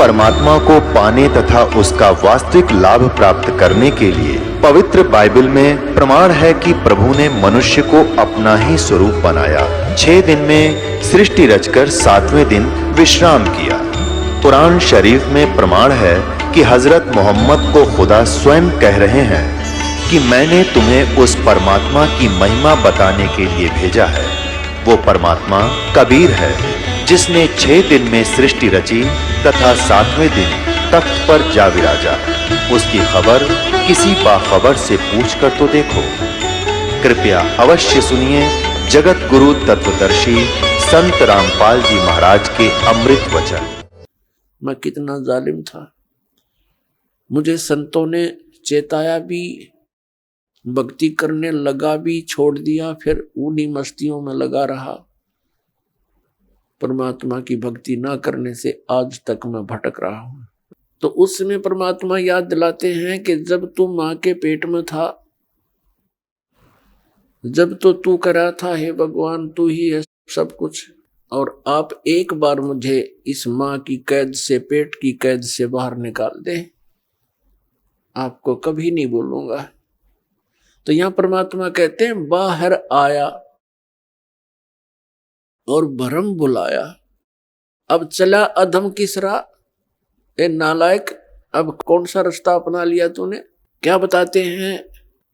परमात्मा को पाने तथा उसका वास्तविक लाभ प्राप्त करने के लिए पवित्र बाइबल में प्रमाण है कि प्रभु ने मनुष्य को अपना ही स्वरूप बनाया। 6 दिन में सृष्टि रचकर 7वें दिन विश्राम किया। कुरान शरीफ में प्रमाण है कि हजरत मोहम्मद को खुदा स्वयं कह रहे हैं कि मैंने तुम्हें उस परमात्मा की महिमा बताने के लिए भेजा है। वो परमात्मा कबीर है जिसने 6 दिन में सृष्टि रची तथा 7वें दिन तख्त पर जा विराजा। उसकी खबर किसी बाखबर से पूछ कर तो देखो। कृपया अवश्य सुनिए जगत गुरु तत्वदर्शी संत रामपाल जी महाराज के अमृत वचन। मैं कितना जालिम था, मुझे संतों ने चेताया भी, भक्ति करने लगा भी, छोड़ दिया, फिर उन्हीं मस्तियों में लगा रहा। परमात्मा की भक्ति ना करने से आज तक मैं भटक रहा हूं। तो उस समय परमात्मा याद दिलाते हैं कि जब तू मां के पेट में था, जब तो तू करा था, हे भगवान तू ही है सब कुछ, और आप एक बार मुझे इस मां की कैद से, पेट की कैद से बाहर निकाल दे, आपको कभी नहीं भूलूंगा। तो यहां परमात्मा कहते हैं बाहर आया और भरम बुलाया। अब चला अधम किस राह, ए नालायक, अब कौन सा रास्ता अपना लिया तूने। क्या बताते हैं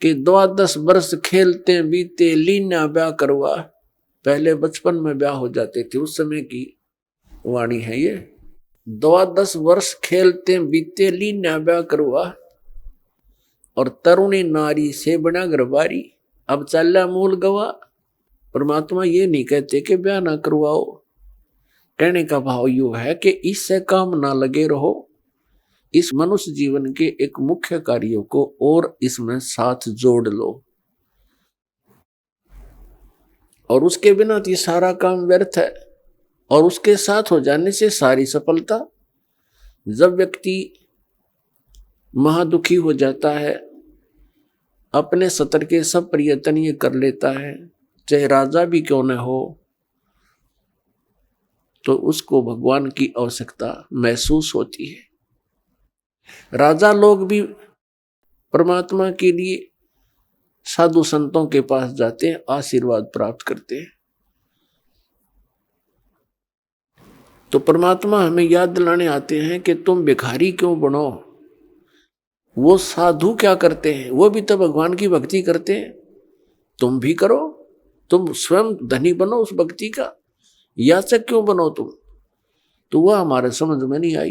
कि 12 वर्ष खेलते बीते लीना ब्याह करवा। पहले बचपन में ब्याह हो जाते थे, उस समय की वाणी है ये। 12 वर्ष खेलते बीते लीना ब्याह करवा, और तरुणी नारी से बना गरबारी। अब चला मूल गवा। परमात्मा ये नहीं कहते कि ब्याह ना करवाओ, कहने का भाव यू है कि इससे काम ना लगे रहो, इस मनुष्य जीवन के एक मुख्य कार्यों को और इसमें साथ जोड़ लो, और उसके बिना तो ये सारा काम व्यर्थ है, और उसके साथ हो जाने से सारी सफलता। जब व्यक्ति महादुखी हो जाता है, अपने सतर के सब प्रयत्न ये कर लेता है, चाहे राजा भी क्यों न हो, तो उसको भगवान की आवश्यकता महसूस होती है। राजा लोग भी परमात्मा के लिए साधु संतों के पास जाते हैं, आशीर्वाद प्राप्त करते हैं। तो परमात्मा हमें याद दिलाने आते हैं कि तुम भिखारी क्यों बनो। वो साधु क्या करते हैं, वो भी तो भगवान की भक्ति करते हैं, तुम भी करो। तुम स्वयं धनी बनो उस भक्ति का, याचक क्यों बनो तुम। तो वह हमारे समझ में नहीं आई,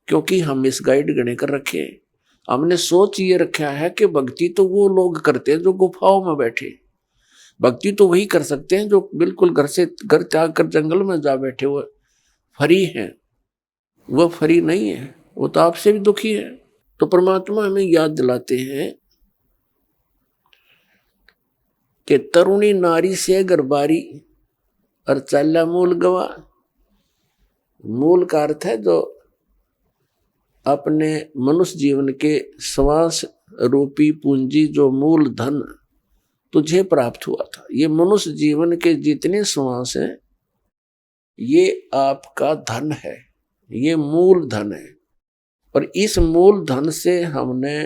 क्योंकि हम इस गाइड गणे कर रखे हैं। हमने सोच ये रखा है कि भक्ति तो वो लोग करते हैं जो गुफाओं में बैठे, भक्ति तो वही कर सकते हैं जो बिल्कुल घर से घर त्याग कर जंगल में जा बैठे, वो फरी हैं। वह फरी नहीं है, वो तो आपसे भी दुखी है। तो परमात्मा हमें याद दिलाते हैं कि तरुणी नारी से गरबारी और चाला मूल गवा। मूल का अर्थ है जो अपने मनुष्य जीवन के श्वास रूपी पूंजी, जो मूल धन तुझे प्राप्त हुआ था। ये मनुष्य जीवन के जितने श्वास हैं, ये आपका धन है, ये मूल धन है। और इस मूल धन से हमने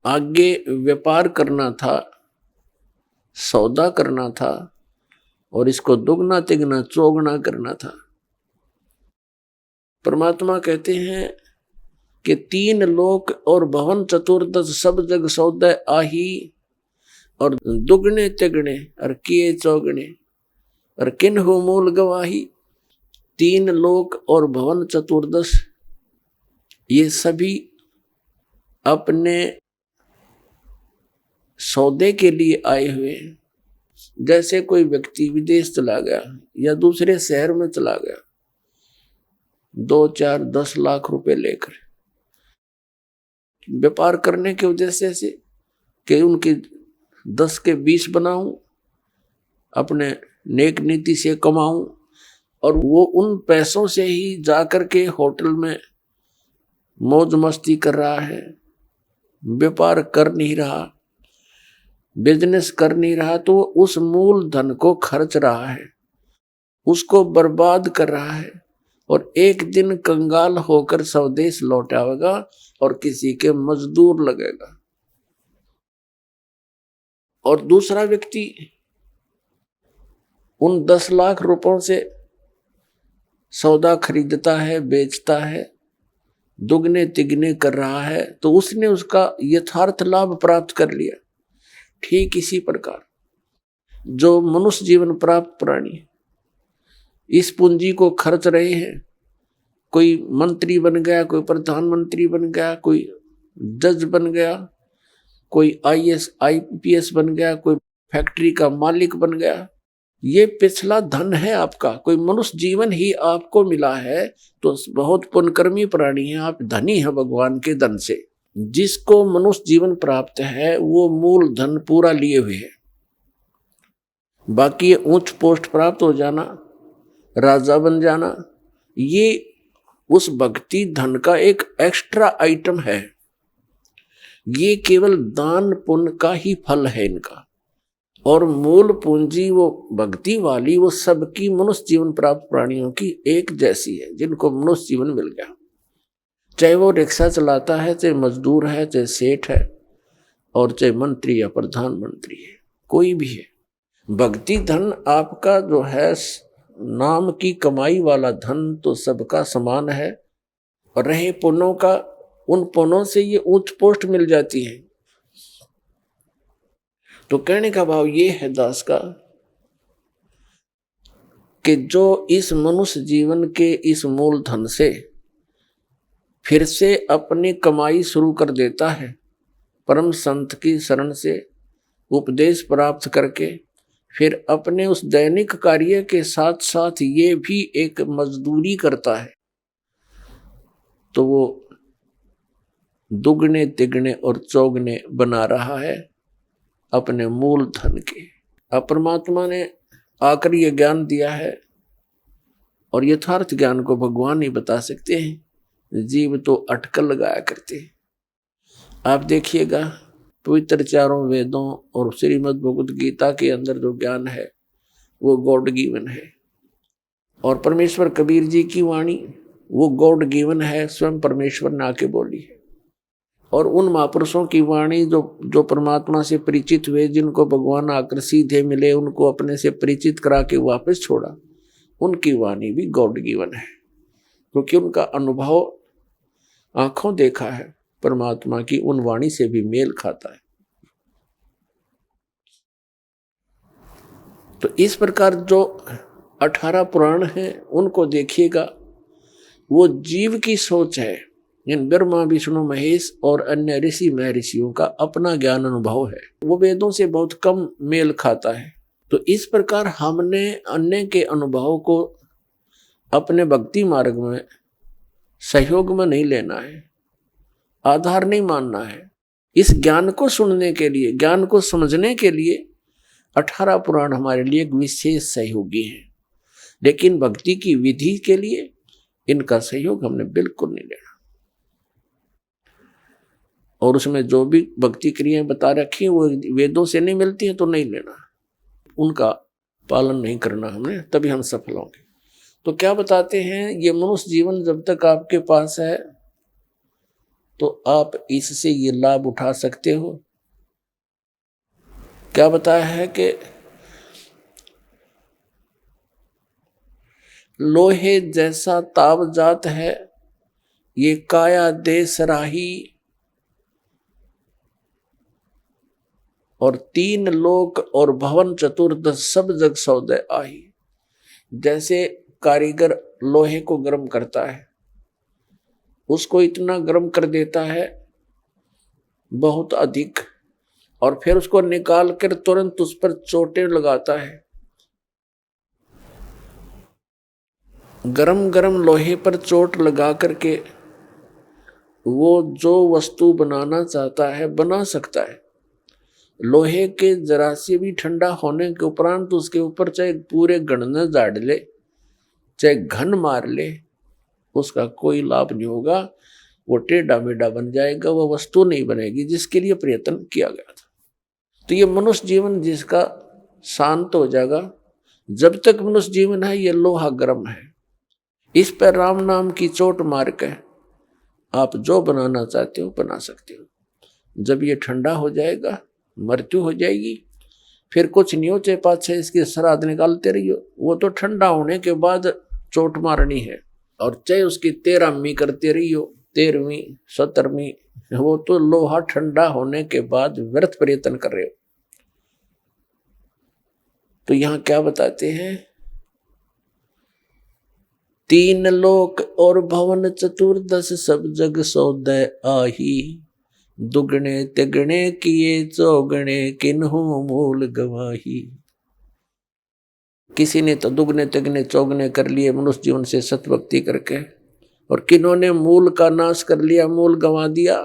आगे व्यापार करना था, सौदा करना था, और इसको दुगना तिगना चौगना करना था। परमात्मा कहते हैं कि 3 लोक और भवन चतुर्दश सब जग सौदे आही, और दुगने तिगने और किए चौगने और किन्हु मूल गवाही। 3 लोक और भवन चतुर्दश, ये सभी अपने सौदे के लिए आए हुए हैं। जैसे कोई व्यक्ति विदेश चला गया या दूसरे शहर में चला गया, 2, 4, 10 लाख रुपए लेकर व्यापार करने के उद्देश्य से कि उनके 10 के 20 बनाऊं, अपने नेक नीति से कमाऊं, और वो उन पैसों से ही जाकर के होटल में मौज मस्ती कर रहा है, व्यापार कर नहीं रहा, बिजनेस कर नहीं रहा, तो उस मूल धन को खर्च रहा है। उसको बर्बाद कर रहा है और एक दिन कंगाल होकर स्वदेश लौट आएगा और किसी के मजदूर लगेगा। और दूसरा व्यक्ति उन 10 लाख रुपयों से सौदा खरीदता है, बेचता है, दुगने तिगने कर रहा है, तो उसने उसका यथार्थ लाभ प्राप्त कर लिया। ठीक इसी प्रकार जो मनुष्य जीवन प्राप्त प्राणी इस पूंजी को खर्च रहे हैं, कोई मंत्री बन गया, कोई प्रधानमंत्री बन गया, कोई जज बन गया, कोई IAS IPS बन गया, कोई फैक्ट्री का मालिक बन गया, ये पिछला धन है आपका। कोई मनुष्य जीवन ही आपको मिला है तो बहुत पुण्यकर्मी प्राणी है, आप धनी है भगवान के धन से। जिसको मनुष्य जीवन प्राप्त है वो मूल धन पूरा लिए हुए है। बाकी ये उच्च पोस्ट प्राप्त हो जाना, राजा बन जाना, ये उस भक्ति धन का एक एक्स्ट्रा आइटम है। ये केवल दान पुण्य का ही फल है इनका। और मूल पूंजी वो भक्ति वाली वो सबकी मनुष्य जीवन प्राप्त प्राणियों की एक जैसी है, जिनको मनुष्य जीवन मिल गया। चाहे वो रिक्शा चलाता है, चाहे मजदूर है, चाहे सेठ है, और चाहे मंत्री या प्रधानमंत्री है, कोई भी है। भक्ति धन आपका जो है नाम की कमाई वाला धन तो सबका समान है। और रहे पुण्यों का, उन पुण्यों से ये उच्च पोस्ट मिल जाती है। तो कहने का भाव ये है दास का कि जो इस मनुष्य जीवन के इस मूल धन से फिर से अपनी कमाई शुरू कर देता है, परम संत की शरण से उपदेश प्राप्त करके फिर अपने उस दैनिक कार्य के साथ साथ ये भी एक मजदूरी करता है, तो वो दुगने तिगने और चौगने बना रहा है अपने मूल धन के। अब परमात्मा ने आकर ये ज्ञान दिया है और यथार्थ ज्ञान को भगवान ही बता सकते हैं, जीव तो अटकल लगाया करते हैं। आप देखिएगा पवित्र चारों वेदों और श्रीमद् भगवद गीता के अंदर जो ज्ञान है वो गॉड गिवन है। और परमेश्वर कबीर जी की वाणी वो गॉड गिवन है, स्वयं परमेश्वर ने आके बोली है। और उन महापुरुषों की वाणी जो परमात्मा से परिचित हुए, जिनको भगवान आकर सीधे मिले, उनको अपने से परिचित करा के वापस छोड़ा, उनकी वाणी भी गॉड गिवन है, क्योंकि उनका अनुभव आंखों देखा है परमात्मा की उन वाणी से भी मेल खाता है। तो इस प्रकार जो 18 पुराण हैं उनको देखिएगा, वो जीव की सोच है। इन ब्रह्मा विष्णु महेश और अन्य ऋषि महर्षियों का अपना ज्ञान अनुभव है, वो वेदों से बहुत कम मेल खाता है। तो इस प्रकार हमने अन्य के अनुभव को अपने भक्ति मार्ग में सहयोग में नहीं लेना है, आधार नहीं मानना है। इस ज्ञान को सुनने के लिए, ज्ञान को समझने के लिए 18 पुराण हमारे लिए एक विशेष सहयोगी हैं, लेकिन भक्ति की विधि के लिए इनका सहयोग हमने बिल्कुल नहीं लेना। और उसमें जो भी भक्ति क्रियाएं बता रखी हैं वो वेदों से नहीं मिलती हैं तो नहीं लेना, उनका पालन नहीं करना हमने, तभी हम सफल होंगे। तो क्या बताते हैं, ये मनुष्य जीवन जब तक आपके पास है तो आप इससे ये लाभ उठा सकते हो। क्या बताया है कि लोहे जैसा ताव जात है ये काया देश राही, और 3 लोक और भवन चतुर्दश सब जग सौदे आही। जैसे कारीगर लोहे को गर्म करता है, उसको इतना गर्म कर देता है बहुत अधिक, और फिर उसको निकाल कर तुरंत उस पर चोटें लगाता है। गरम गरम लोहे पर चोट लगा करके वो जो वस्तु बनाना चाहता है बना सकता है। लोहे के जरा से भी ठंडा होने के उपरांत तो उसके ऊपर चाहे पूरे गणना झाड़ ले, चाहे घन मार ले, उसका कोई लाभ नहीं होगा। वो टेढ़ा मेढ़ा बन जाएगा, वो वस्तु नहीं बनेगी जिसके लिए प्रयत्न किया गया था। तो ये मनुष्य जीवन जिसका शांत हो जाएगा, जब तक मनुष्य जीवन है ये लोहा गर्म है, इस पर राम नाम की चोट मार के आप जो बनाना चाहते हो बना सकते हो। जब ये ठंडा हो जाएगा, मृत्यु हो जाएगी, फिर कुछ नहीं हो, चाहे 5-6 इसकी श्राद्ध निकालते रहियो, वो तो ठंडा होने के बाद चोट मारनी है। और चाहे उसकी 13वीं करते रहियो, 13वीं 17वीं, वो तो लोहा ठंडा होने के बाद व्यर्थ प्रयत्न कर रहे हो। तो यहां क्या बताते हैं, 3 लोक और भवन चतुर्दश सब जग सौदय आही, दुगने तिगने किए चौगने किन्हु मूल गवाही। किसी ने तो दुगने तिगने चौगने कर लिए मनुष्य जीवन से सतभक्ति करके, और किन्होंने मूल का नाश कर लिया, मूल गंवा दिया,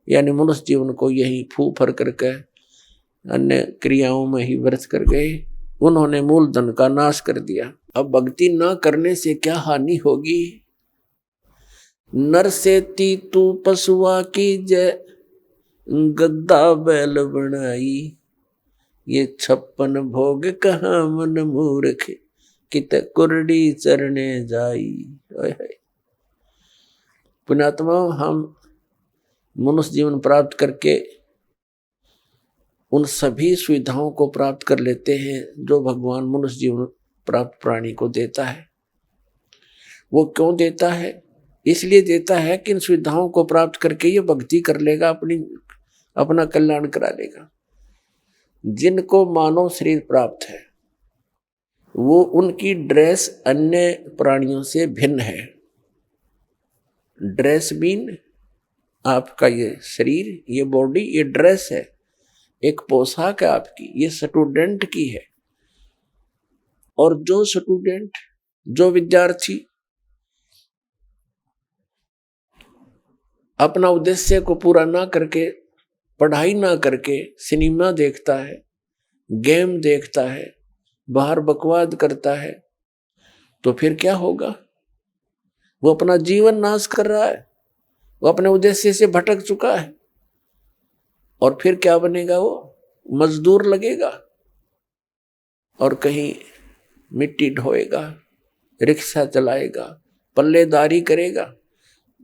यानी मनुष्य जीवन को यही फू फर करके अन्य क्रियाओं में ही व्यर्थ कर गए, उन्होंने मूल धन का नाश कर दिया। अब भक्ति ना करने से क्या हानि होगी। नर से तू पशुआ की जय, गद्दा बैल बनाई, ये 56 भोग कहाँ मन मूर्ख, कित कुरडी चरने जाई। पुण्यात्मा, हम मनुष्य जीवन प्राप्त करके उन सभी सुविधाओं को प्राप्त कर लेते हैं जो भगवान मनुष्य जीवन प्राप्त प्राणी को देता है। वो क्यों देता है? इसलिए देता है कि इन सुविधाओं को प्राप्त करके ये भक्ति कर लेगा, अपना कल्याण करा लेगा। जिनको मानव शरीर प्राप्त है वो उनकी ड्रेस अन्य प्राणियों से भिन्न है। ड्रेस मीन आपका ये शरीर, ये बॉडी, ये ड्रेस है, एक पोशाक है आपकी, ये स्टूडेंट की है। और जो स्टूडेंट, जो विद्यार्थी अपना उद्देश्य को पूरा ना करके, पढ़ाई ना करके सिनेमा देखता है, गेम देखता है, बाहर बकवाद करता है, तो फिर क्या होगा? वो अपना जीवन नाश कर रहा है, वो अपने उद्देश्य से भटक चुका है। और फिर क्या बनेगा? वो मजदूर लगेगा और कहीं मिट्टी ढोएगा, रिक्शा चलाएगा, पल्लेदारी करेगा।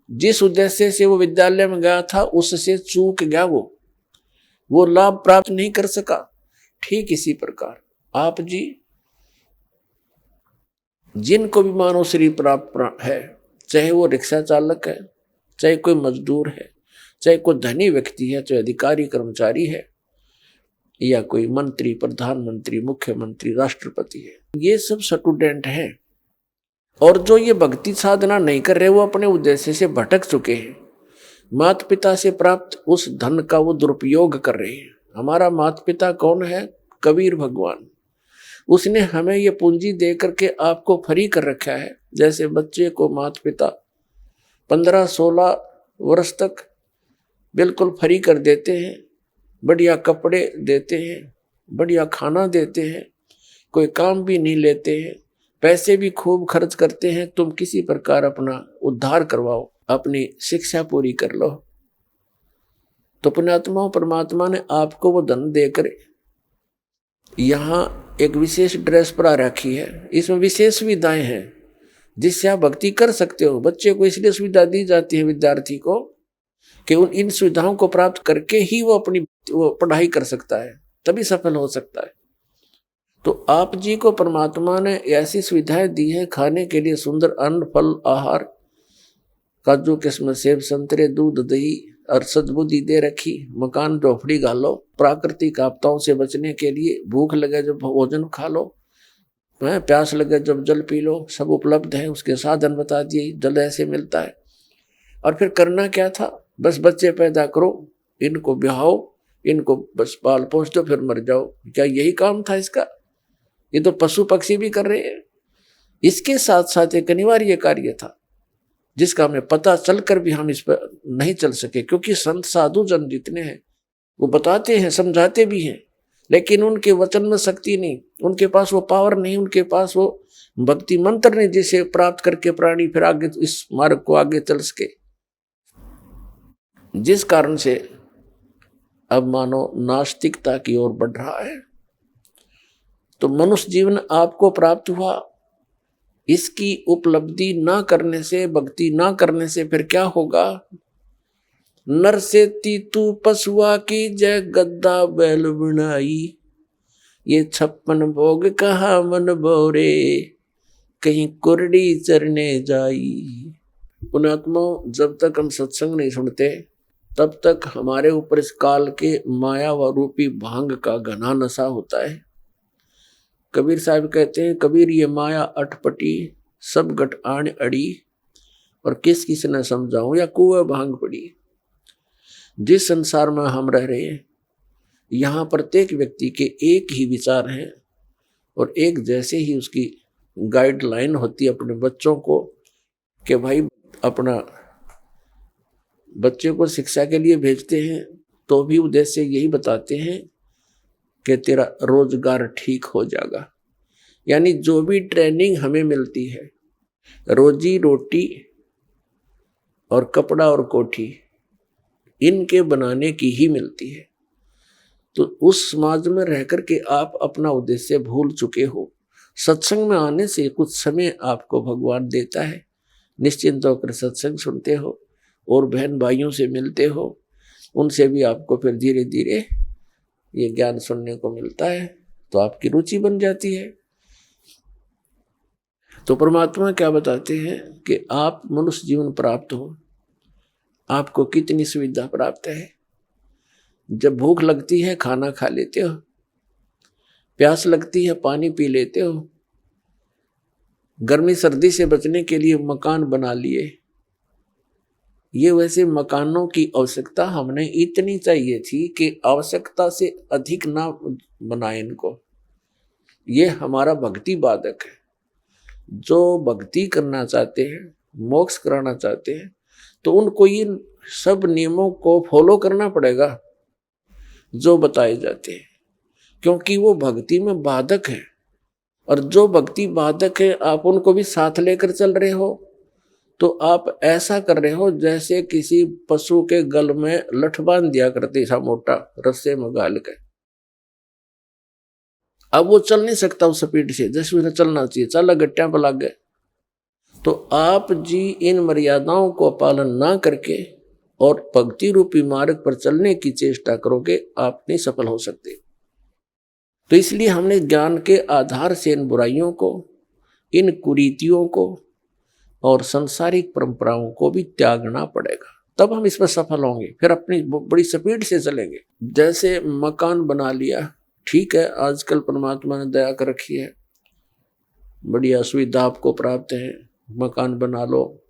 जिस उद्देश्य से वो विद्यालय में गया था उससे चूक गया, वो लाभ प्राप्त नहीं कर सका। ठीक इसी प्रकार आप जी, जिनको भी मानव शरीर प्राप्त है, चाहे वो रिक्शा चालक है, चाहे कोई मजदूर है, चाहे कोई धनी व्यक्ति है, चाहे अधिकारी कर्मचारी है, या कोई मंत्री, प्रधानमंत्री, मुख्यमंत्री, राष्ट्रपति है, ये सब स्टूडेंट हैं। और जो ये भक्ति साधना नहीं कर रहे, वो अपने उद्देश्य से भटक चुके हैं। माता पिता से प्राप्त उस धन का वो दुरुपयोग कर रहे हैं। हमारा माता पिता कौन है? कबीर भगवान। उसने हमें ये पूंजी दे करके आपको फ्री कर रखा है। जैसे बच्चे को माता पिता 15-16 वर्ष तक बिल्कुल फ्री कर देते हैं, बढ़िया कपड़े देते हैं, बढ़िया खाना देते हैं, कोई काम भी नहीं लेते हैं, पैसे भी खूब खर्च करते हैं, तुम किसी प्रकार अपना उद्धार करवाओ, अपनी शिक्षा पूरी कर लो। तो पुण्यात्मा, परमात्मा ने आपको वो धन देकर यहाँ एक विशेष ड्रेस परा रखी है, इसमें विशेष सुविधाएं हैं जिससे आप भक्ति कर सकते हो। बच्चे को इसलिए सुविधा दी जाती है, विद्यार्थी को, कि उन इन सुविधाओं को प्राप्त करके ही वो अपनी पढ़ाई कर सकता है, तभी सफल हो सकता है। तो आप जी को परमात्मा ने ऐसी सुविधाएं दी है, खाने के लिए सुंदर अन्न, फल, आहार, काजू किस्म, सेब, संतरे, दूध, दही और सद्बुद्धि दे रखी, मकान झोपड़ी गालो, प्राकृतिक आपदाओं से बचने के लिए भूख लगे जब भोजन खा लो, प्यास लगे जब जल पी लो, सब उपलब्ध है। उसके साधन बता दिए, जल ऐसे मिलता है। और फिर करना क्या था? बस बच्चे पैदा करो, इनको ब्याहो, इनको बस पाल पोस दो, फिर मर जाओ। क्या यही काम था इसका? ये तो पशु पक्षी भी कर रहे हैं। इसके साथ साथ एक अनिवार्य कार्य था जिसका हमें पता चलकर भी हम इस पर नहीं चल सके, क्योंकि संत साधु जन जितने हैं वो बताते हैं, समझाते भी हैं, लेकिन उनके वचन में शक्ति नहीं, उनके पास वो पावर नहीं, उनके पास वो भक्ति मंत्र नहीं जिसे प्राप्त करके प्राणी फिर आगे इस मार्ग को आगे चल सके। जिस कारण से अब मानो नास्तिकता की ओर बढ़ रहा है। तो मनुष्य जीवन आपको प्राप्त हुआ, इसकी उपलब्धि ना करने से, भक्ति ना करने से फिर क्या होगा? नर से तीतू पशुआ की जय गद्दा बैल बनाई, ये 56 भोग कहा मन बोरे, कहीं कुरडी चरने जाई। पुण्यात्माओं, जब तक हम सत्संग नहीं सुनते तब तक हमारे ऊपर इस काल के माया व रूपी भांग का घना नशा होता है। कबीर साहब कहते हैं, कबीर ये माया अटपटी सब गट आण अड़ी, और किस किस ने समझाऊं या कुएं भांग पड़ी। जिस संसार में हम रह रहे हैं, यहाँ प्रत्येक व्यक्ति के एक ही विचार हैं और एक जैसे ही उसकी गाइडलाइन होती है अपने बच्चों को कि भाई अपना बच्चे को शिक्षा के लिए भेजते हैं तो भी उद्देश्य यही बताते हैं कि तेरा रोजगार ठीक हो जाएगा। यानी जो भी ट्रेनिंग हमें मिलती है, रोजी रोटी और कपड़ा और कोठी इनके बनाने की ही मिलती है। तो उस समाज में रह कर के आप अपना उद्देश्य भूल चुके हो। सत्संग में आने से कुछ समय आपको भगवान देता है, निश्चिंत होकर सत्संग सुनते हो और बहन भाइयों से मिलते हो, उनसे भी आपको फिर धीरे धीरे ये ज्ञान सुनने को मिलता है, तो आपकी रुचि बन जाती है। तो परमात्मा क्या बताते हैं कि आप मनुष्य जीवन प्राप्त हो, आपको कितनी सुविधा प्राप्त है। जब भूख लगती है खाना खा लेते हो, प्यास लगती है पानी पी लेते हो, गर्मी सर्दी से बचने के लिए मकान बना लिए। ये वैसे मकानों की आवश्यकता हमने इतनी चाहिए थी कि आवश्यकता से अधिक ना बनाए इनको। ये हमारा भक्ति बाधक है। जो भक्ति करना चाहते हैं, मोक्ष कराना चाहते हैं, तो उनको इन सब नियमों को फॉलो करना पड़ेगा जो बताए जाते हैं, क्योंकि वो भक्ति में बाधक है। और जो भक्ति बाधक है आप उनको भी साथ लेकर चल रहे हो, तो आप ऐसा कर रहे हो जैसे किसी पशु के गल में लठ बांध दिया करते ऐसा मोटा रस्से में गाल के। अब वो चल नहीं सकता उस स्पीड से जैसे उसे चलना चाहिए, चल गट्टियां पर लग गए। तो आप जी इन मर्यादाओं को पालन ना करके और भक्ति रूपी मार्ग पर चलने की चेष्टा करोगे, आप नहीं सफल हो सकते। तो इसलिए हमने ज्ञान के आधार से इन बुराइयों को, इन कुरीतियों को और सांसारिक परंपराओं को भी त्यागना पड़ेगा, तब हम इसमें सफल होंगे। फिर अपनी बड़ी स्पीड से चलेंगे। जैसे मकान बना लिया, ठीक है, आजकल परमात्मा ने दया कर रखी है, बढ़िया सुविधा आपको प्राप्त है, मकान बना लो,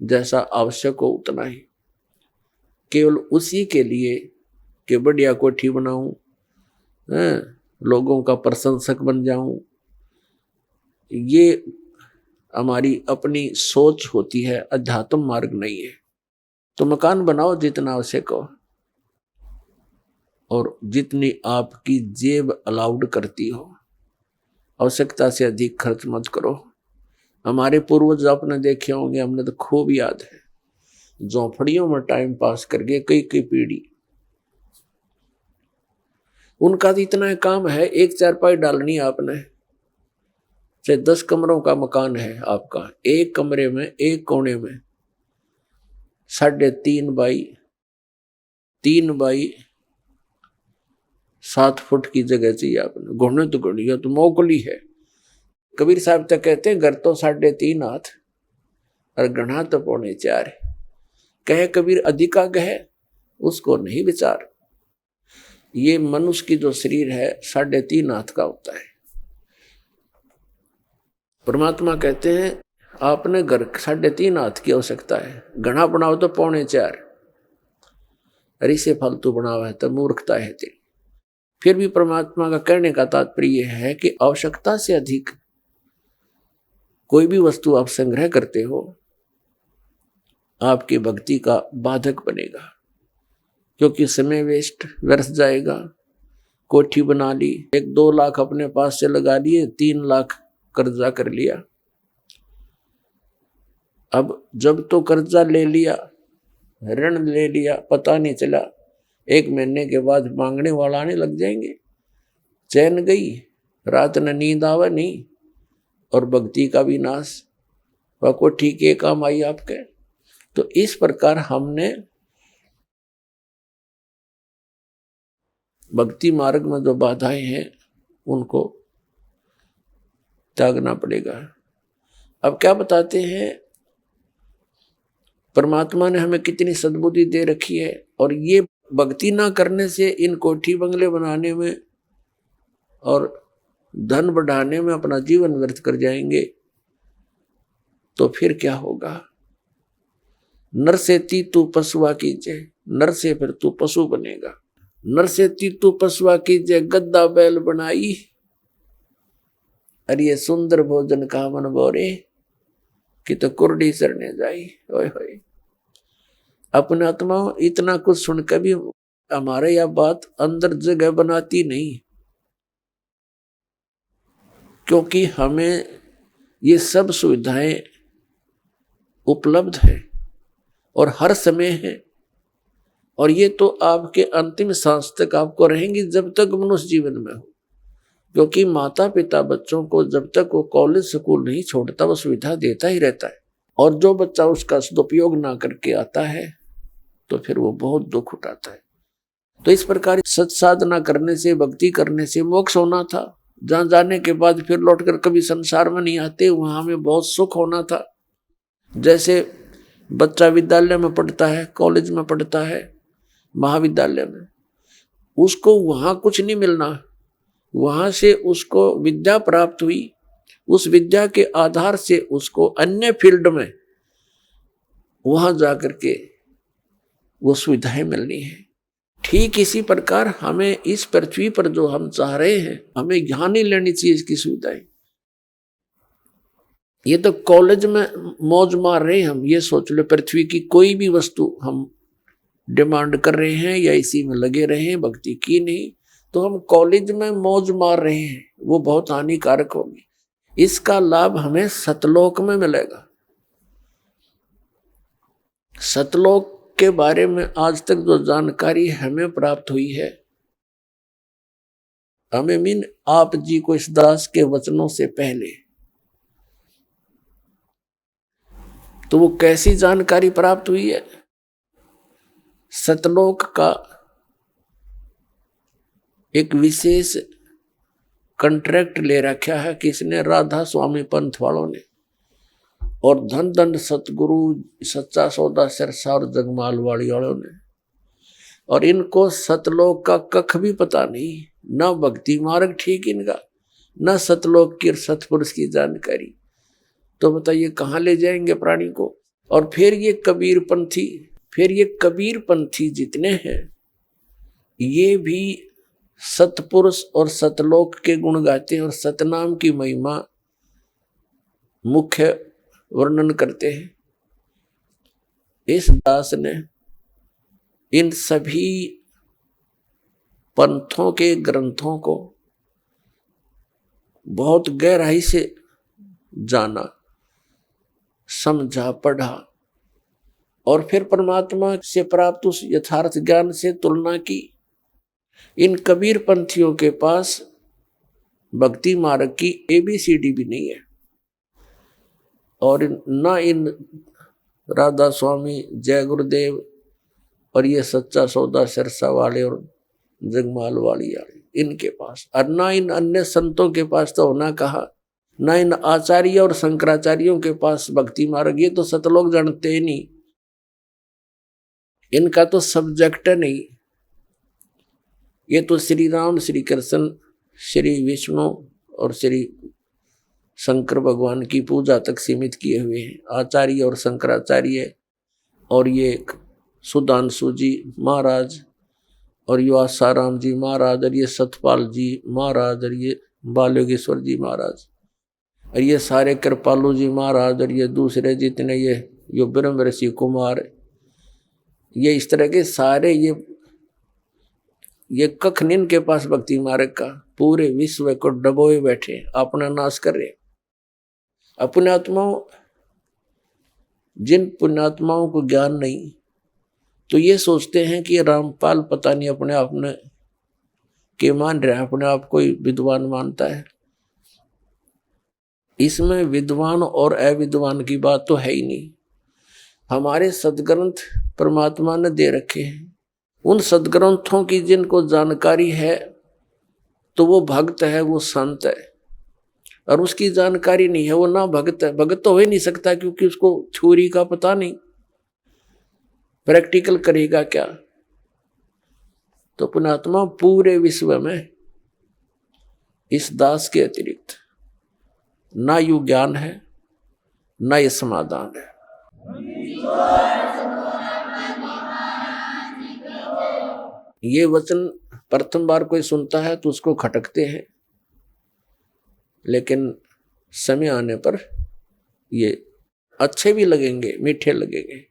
जैसा आवश्यक हो उतना ही, केवल उसी के लिए कि बढ़िया कोठी बनाऊं, लोगों का प्रशंसक बन जाऊं। ये हमारी अपनी सोच होती है, अध्यात्म मार्ग नहीं है। तो मकान बनाओ जितना आवश्यक हो और जितनी आपकी जेब अलाउड करती हो, आवश्यकता से अधिक खर्च मत करो। हमारे पूर्वज आपने देखे होंगे, हमने तो खूब याद है, झोंपड़ियों में टाइम पास करके कई कई पीढ़ी, उनका तो इतना काम है, एक चारपाई डालनी आपने, चाहे 10 कमरों का मकान है आपका, एक कमरे में एक कोने में 3.5 बाई 3 बाई 7 फुट की जगह चाहिए आपने। घुटने तो घड़िया तो मोकली है। कबीर साहब तक कहते हैं घर तो 3.5 हाथ और गढ़ा तो 4.25 कहे कबीर अधिका गहे उसको नहीं विचार। ये मनुष्य की जो शरीर है 3.5 हाथ का होता है। परमात्मा कहते हैं आपने घर 3.5 हाथ की आवश्यकता है, घना बनाओ तो 4.25, अरे से फालतू बनाओ है तो मूर्खता है तेरी। फिर भी परमात्मा का कहने का तात्पर्य है कि आवश्यकता से अधिक कोई भी वस्तु आप संग्रह करते हो, आपकी भक्ति का बाधक बनेगा, क्योंकि समय वेस्ट व्यर्थ जाएगा। कोठी बना ली, 1-2 लाख अपने पास से लगा लिए, 3 लाख कर्जा कर लिया। अब जब तो कर्जा ले लिया, ऋण ले लिया, पता नहीं चला, 1 महीने के बाद मांगने वाला आने लग जाएंगे, चैन गई, रात न नींद आवे नहीं और भक्ति का भी नाश, वह को ठीक है काम आई आपके। तो इस प्रकार हमने भक्ति मार्ग में जो बाधाएं हैं उनको त्यागना पड़ेगा। अब क्या बताते हैं, परमात्मा ने हमें कितनी सद्बुद्धि दे रखी है, और ये भक्ति ना करने से इन कोठी बंगले बनाने में और धन बढ़ाने में अपना जीवन व्यर्थ कर जाएंगे, तो फिर क्या होगा। नर से तू पशुआ कीजिए, नर से फिर तू पशु बनेगा। नर से तू पशुआ कीजिए, गद्दा बैल बनाई, अरे ये सुंदर भोजन का मन बोरे कि तो कुर्डी सरने जाई। ओए होए, अपने आत्मा इतना कुछ सुनकर भी हमारे यह बात अंदर जगह बनाती नहीं, क्योंकि हमें ये सब सुविधाएं उपलब्ध है और हर समय है, और ये तो आपके अंतिम सांस तक आपको रहेंगी जब तक मनुष्य जीवन में हो। क्योंकि माता पिता बच्चों को जब तक वो कॉलेज स्कूल नहीं छोड़ता वो सुविधा देता ही रहता है, और जो बच्चा उसका सदुपयोग ना करके आता है तो फिर वो बहुत दुख उठाता है। तो इस प्रकार सत साधना करने से, भक्ति करने से मोक्ष होना था, जहां जाने के बाद फिर लौटकर कभी संसार में नहीं आते, वहां हमें बहुत सुख होना था। जैसे बच्चा विद्यालय में पढ़ता है, कॉलेज में पढ़ता है, महाविद्यालय में, उसको वहां कुछ नहीं मिलना, वहां से उसको विद्या प्राप्त हुई, उस विद्या के आधार से उसको अन्य फील्ड में वहां जाकर के वो सुविधाएं मिलनी है। ठीक इसी प्रकार हमें इस पृथ्वी पर जो हम चाह रहे हैं, हमें यहां नहीं लेनी चाहिए इसकी सुविधाएं। ये तो कॉलेज में मौज मार रहे हैं हम, ये सोच लो पृथ्वी की कोई भी वस्तु हम डिमांड कर रहे हैं या इसी में लगे रहे हैं, भक्ति की नहीं, तो हम कॉलेज में मौज मार रहे हैं, वो बहुत हानिकारक होगी। इसका लाभ हमें सतलोक में मिलेगा। सतलोक के बारे में आज तक जो जानकारी हमें प्राप्त हुई है, हमें मीन आप जी को इस दास के वचनों से पहले, तो वो कैसी जानकारी प्राप्त हुई है। सतलोक का एक विशेष कॉन्ट्रैक्ट ले रखा है किसने, राधा स्वामी पंथ वालों ने, और धन दंड सतगुरु सच्चा सौदा सिरसा और जगमाल वाली वालों ने, और इनको सतलोक का कख भी पता नहीं, ना भक्ति मार्ग ठीक इनका, ना सतलोक की सतपुरुष की जानकारी। तो बताइए कहाँ ले जाएंगे प्राणी को। और फिर ये कबीर पंथी जितने हैं, ये भी सतपुरुष और सतलोक के गुण गाते हैं और सतनाम की महिमा मुख्य वर्णन करते हैं। इस दास ने इन सभी पंथों के ग्रंथों को बहुत गहराई से जाना, समझा, पढ़ा, और फिर परमात्मा से प्राप्त उस यथार्थ ज्ञान से तुलना की। इन कबीर पंथियों के पास भक्ति मार्ग की ABCD भी नहीं है, और ना इन राधा स्वामी, जय गुरुदेव और ये सच्चा सौदा सिरसा वाले और जगमाल वाली इनके पास, और ना इन अन्य संतों के पास तो होना कहा, ना इन आचार्य और शंकराचार्यों के पास भक्ति मार्ग। ये तो सतलोक जानते ही नहीं, इनका तो सब्जेक्ट नहीं। ये तो श्री राम, श्री कृष्ण, श्री विष्णु और श्री शंकर भगवान की पूजा तक सीमित किए हुए हैं, आचार्य और शंकराचार्य, और ये सुधांशु जी महाराज, और ये आसाराम जी महाराज, और ये सतपाल जी महाराज, और ये बालयोगेश्वर जी महाराज, और ये सारे कृपालु जी महाराज, और ये दूसरे जितने ये ब्रह्म ऋषि कुमार, ये इस तरह के सारे ये कख निन के पास भक्ति मार्ग का, पूरे विश्व को डबोए बैठे, अपना नाश कर रहे। जिन पुण्यात्माओं को ज्ञान नहीं, तो ये सोचते हैं कि रामपाल पता नहीं अपने आप में के मान रहा है, अपने आप को विद्वान मानता है। इसमें विद्वान और अविद्वान की बात तो है ही नहीं। हमारे सदग्रंथ परमात्मा ने दे रखे हैं, उन सदग्रंथों की जिनको जानकारी है तो वो भक्त है, वो संत है, और उसकी जानकारी नहीं है वो ना भक्त है। भक्त तो हो ही नहीं सकता क्योंकि उसको थ्योरी का पता नहीं, प्रैक्टिकल करेगा क्या। तो पुण्यात्मा पूरे विश्व में इस दास के अतिरिक्त ना यू ज्ञान है ना ये समाधान है। ये वचन प्रथम बार कोई सुनता है तो उसको खटकते हैं, लेकिन समय आने पर ये अच्छे भी लगेंगे, मीठे लगेंगे।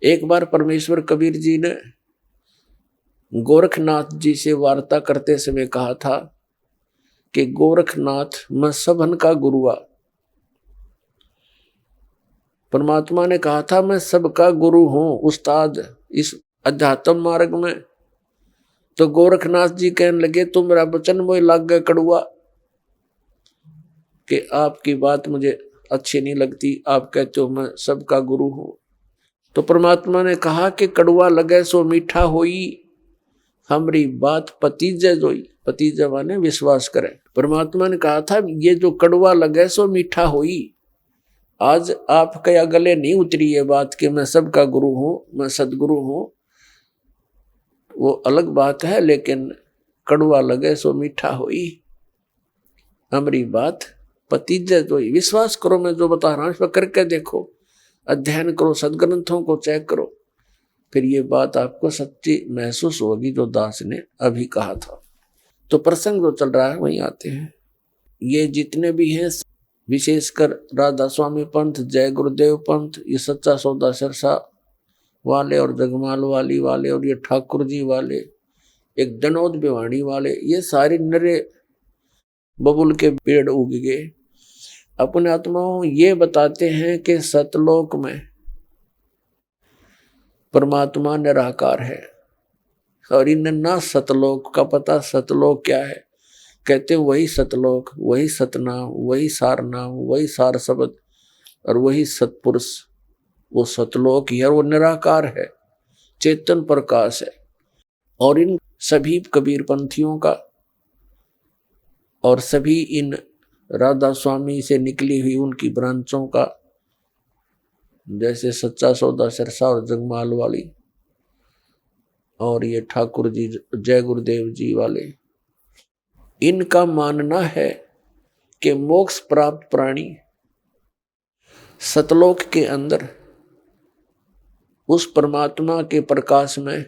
एक बार परमेश्वर कबीर जी ने गोरखनाथ जी से वार्ता करते समय कहा था कि गोरखनाथ मैं सबन का गुरुआ। परमात्मा ने कहा था मैं सबका गुरु हूं, उस्ताद इस अध्यात्म मार्ग में। तो गोरखनाथ जी कहने लगे तुम मेरा वचन मोह लग गए कड़ुआ, कि आपकी बात मुझे अच्छी नहीं लगती, आप कहते हो मैं सबका गुरु हूं। तो परमात्मा ने कहा कि कड़ुआ लगे सो मीठा होई, हमारी बात पतीजे जोई। पतीजे माने विश्वास करें। परमात्मा ने कहा था ये जो कड़ुआ लगे सो मीठा होई। आज आपके गले नहीं उतरी ये बात कि मैं सबका गुरु हूं, मैं सदगुरु हूं, वो अलग बात है, लेकिन कड़ुआ लगे सो मीठा होई, हमारी बात पतीजे जोई। विश्वास करो, मैं जो बता रहा हूं इस पर करके देखो, अध्ययन करो, सदग्रंथों को चेक करो, फिर ये बात आपको सच्ची महसूस होगी जो दास ने अभी कहा था। तो प्रसंग जो चल रहा है वहीं आते हैं। ये जितने भी हैं, विशेषकर राधा स्वामी पंथ, जय गुरुदेव पंथ, ये सच्चा सौदा सिरसा वाले और जगमाल वाली वाले और ये ठाकुर जी वाले, एक दनौद भिवाड़ी वाले, ये सारे नरे बबुल के पेड़ उग गए। अपने आत्माओं ये बताते हैं कि सतलोक में परमात्मा निराकार है, और इन्हें ना सतलोक का पता। सतलोक क्या है? कहते वही सतलोक, वही सतनाम, वही सारनाम, वही सार शब्द और वही सतपुरुष, वो सतलोक ही है, वो निराकार है, चेतन प्रकाश है। और इन सभी कबीर पंथियों का और सभी इन राधा स्वामी से निकली हुई उनकी ब्रांचों का, जैसे सच्चा सौदा सिरसा और जगमाल वाली और ये ठाकुर जी जय गुरुदेव जी वाले, इनका मानना है कि मोक्ष प्राप्त प्राणी सतलोक के अंदर उस परमात्मा के प्रकाश में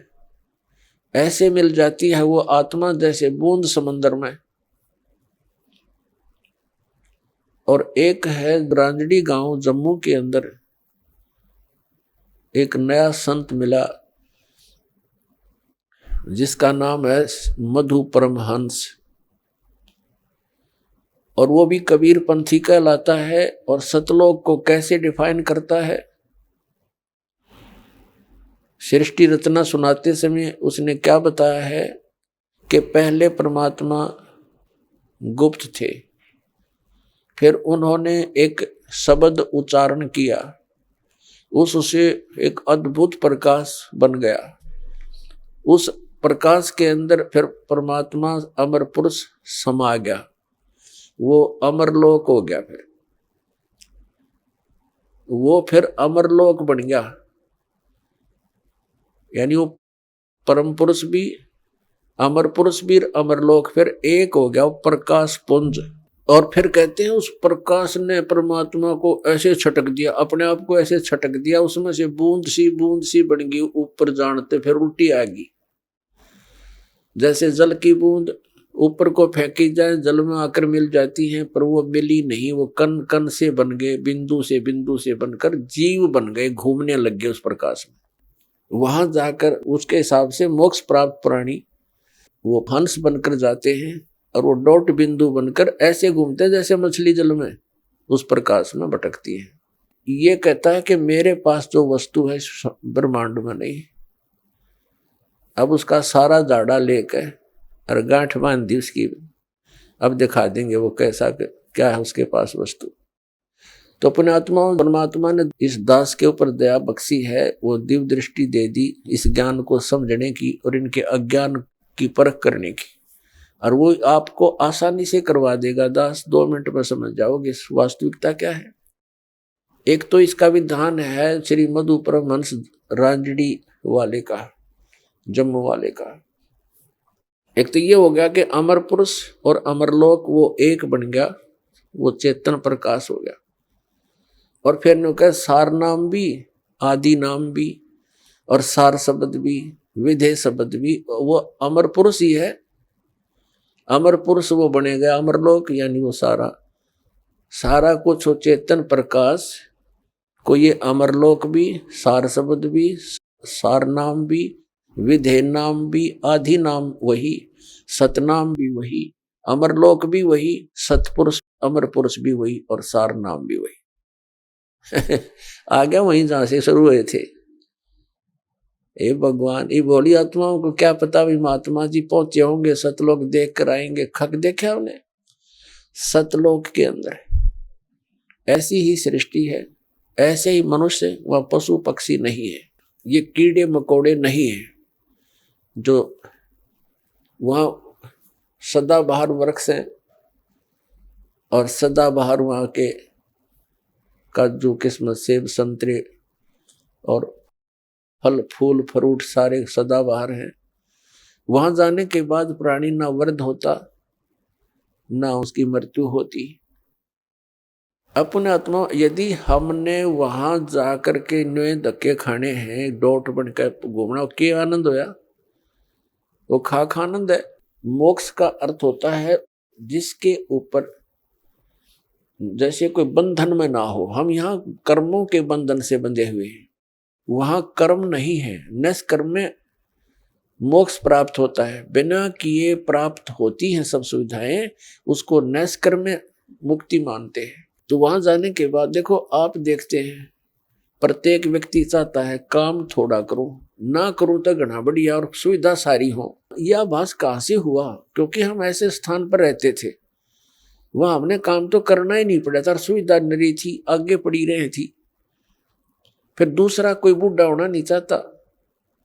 ऐसे मिल जाती है वो आत्मा जैसे बूंद समंदर में। और एक है ब्रांजड़ी गांव जम्मू के अंदर एक नया संत मिला जिसका नाम है मधु परमहंस, और वो भी कबीर पंथी कहलाता है। और सतलोक को कैसे डिफाइन करता है? सृष्टि रचना सुनाते समय उसने क्या बताया है कि पहले परमात्मा गुप्त थे, फिर उन्होंने एक शब्द उच्चारण किया, उससे एक अद्भुत प्रकाश बन गया। उस प्रकाश के अंदर फिर परमात्मा अमर पुरुष समा गया, वो अमरलोक हो गया। फिर अमरलोक बन गया, यानी वो परम पुरुष भी, अमर पुरुष भी, अमरलोक फिर एक हो गया, वो प्रकाश पुंज। और फिर कहते हैं उस प्रकाश ने परमात्मा को ऐसे छटक दिया, अपने आप को ऐसे छटक दिया, उसमें से बूंद सी बन गई, ऊपर जानते फिर उल्टी आ गई। जैसे जल की बूंद ऊपर को फेंकी जाए, जल में आकर मिल जाती है, पर वो मिली नहीं, वो कण कण से बन गए, बिंदु से बनकर जीव बन गए, घूमने लग गए उस प्रकाश में। वहां जाकर उसके हिसाब से मोक्ष प्राप्त प्राणी वो हंस बनकर जाते हैं, और वो डॉट बिंदु बनकर ऐसे घूमते हैं जैसे मछली जल में उस प्रकाश में भटकती है। ये कहता है कि मेरे पास जो वस्तु है ब्रह्मांड में नहीं। अब उसका सारा जाड़ा लेकर और गांठ बांध दी उसकी, अब दिखा देंगे वो कैसा क्या है उसके पास वस्तु। तो अपने आत्मा परमात्मा ने इस दास के ऊपर दया बख्शी है, वो दिव्य दृष्टि दे दी इस ज्ञान को समझने की और इनके अज्ञान की परख करने की, और वो आपको आसानी से करवा देगा दास। 2 मिनट में समझ जाओगे वास्तविकता क्या है। एक तो इसका विधान है श्री मधु परमहंस रांझड़ी वाले का, जम्मू वाले का। एक तो ये हो गया कि अमर पुरुष और अमरलोक वो एक बन गया, वो चेतन प्रकाश हो गया। और फिर ने कहा सार नाम भी, आदि नाम भी, और सार शब्द भी, विधेय शब्द भी, वो अमर पुरुष ही है। अमर पुरुष वो बने गया अमरलोक, यानी वो सारा कुछ हो चेतन प्रकाश को, ये अमरलोक भी, सार शब्द भी, सार नाम भी, विधेय नाम भी, आदि नाम वही, सतनाम भी वही, अमरलोक भी वही, सतपुरुष अमर पुरुष भी वही, और सार नाम भी वही। आ गया वहीं जहां से शुरू हुए थे। ए भगवान, ये भोली आत्माओं को क्या पता भी महात्मा जी पहुंचे होंगे, सतलोक देख कर आएंगे। खक देखा उन्हें, सतलोक के अंदर ऐसी ही सृष्टि है, ऐसे ही मनुष्य, वह पशु पक्षी नहीं है, ये कीड़े मकोड़े नहीं है जो वहां सदाबहार वृक्ष हैं और सदाबहार वहां के काजू किस्मत सेब संतरे और फल फूल फ्रूट सारे सदाबहार हैं। वहां जाने के बाद प्राणी ना वृद्ध होता ना उसकी मृत्यु होती। अपने आत्मा, यदि हमने वहां जाकर के नए धक्के खाने हैं, डोट बन कर घूमना, क्या आनंद होया? वो खाक आनंद है। मोक्ष का अर्थ होता है जिसके ऊपर जैसे कोई बंधन में ना हो। हम यहाँ कर्मों के बंधन से बंधे हुए हैं, वहां कर्म नहीं है। निष्कर्म में मोक्ष प्राप्त होता है, बिना किए प्राप्त होती हैं सब सुविधाएं, उसको निष्कर्म में मुक्ति मानते हैं। तो वहां जाने के बाद देखो, आप देखते हैं प्रत्येक व्यक्ति चाहता है काम थोड़ा करूं, ना करूं तो घना बढ़िया और सुविधा सारी हो। यह आभास कहां से हुआ? क्योंकि हम ऐसे स्थान पर रहते थे, वहां हमने काम तो करना ही नहीं पड़ा था, सुविधा नरी थी, आगे पड़ी रही थी। फिर दूसरा कोई बूढ़ा होना नहीं चाहता,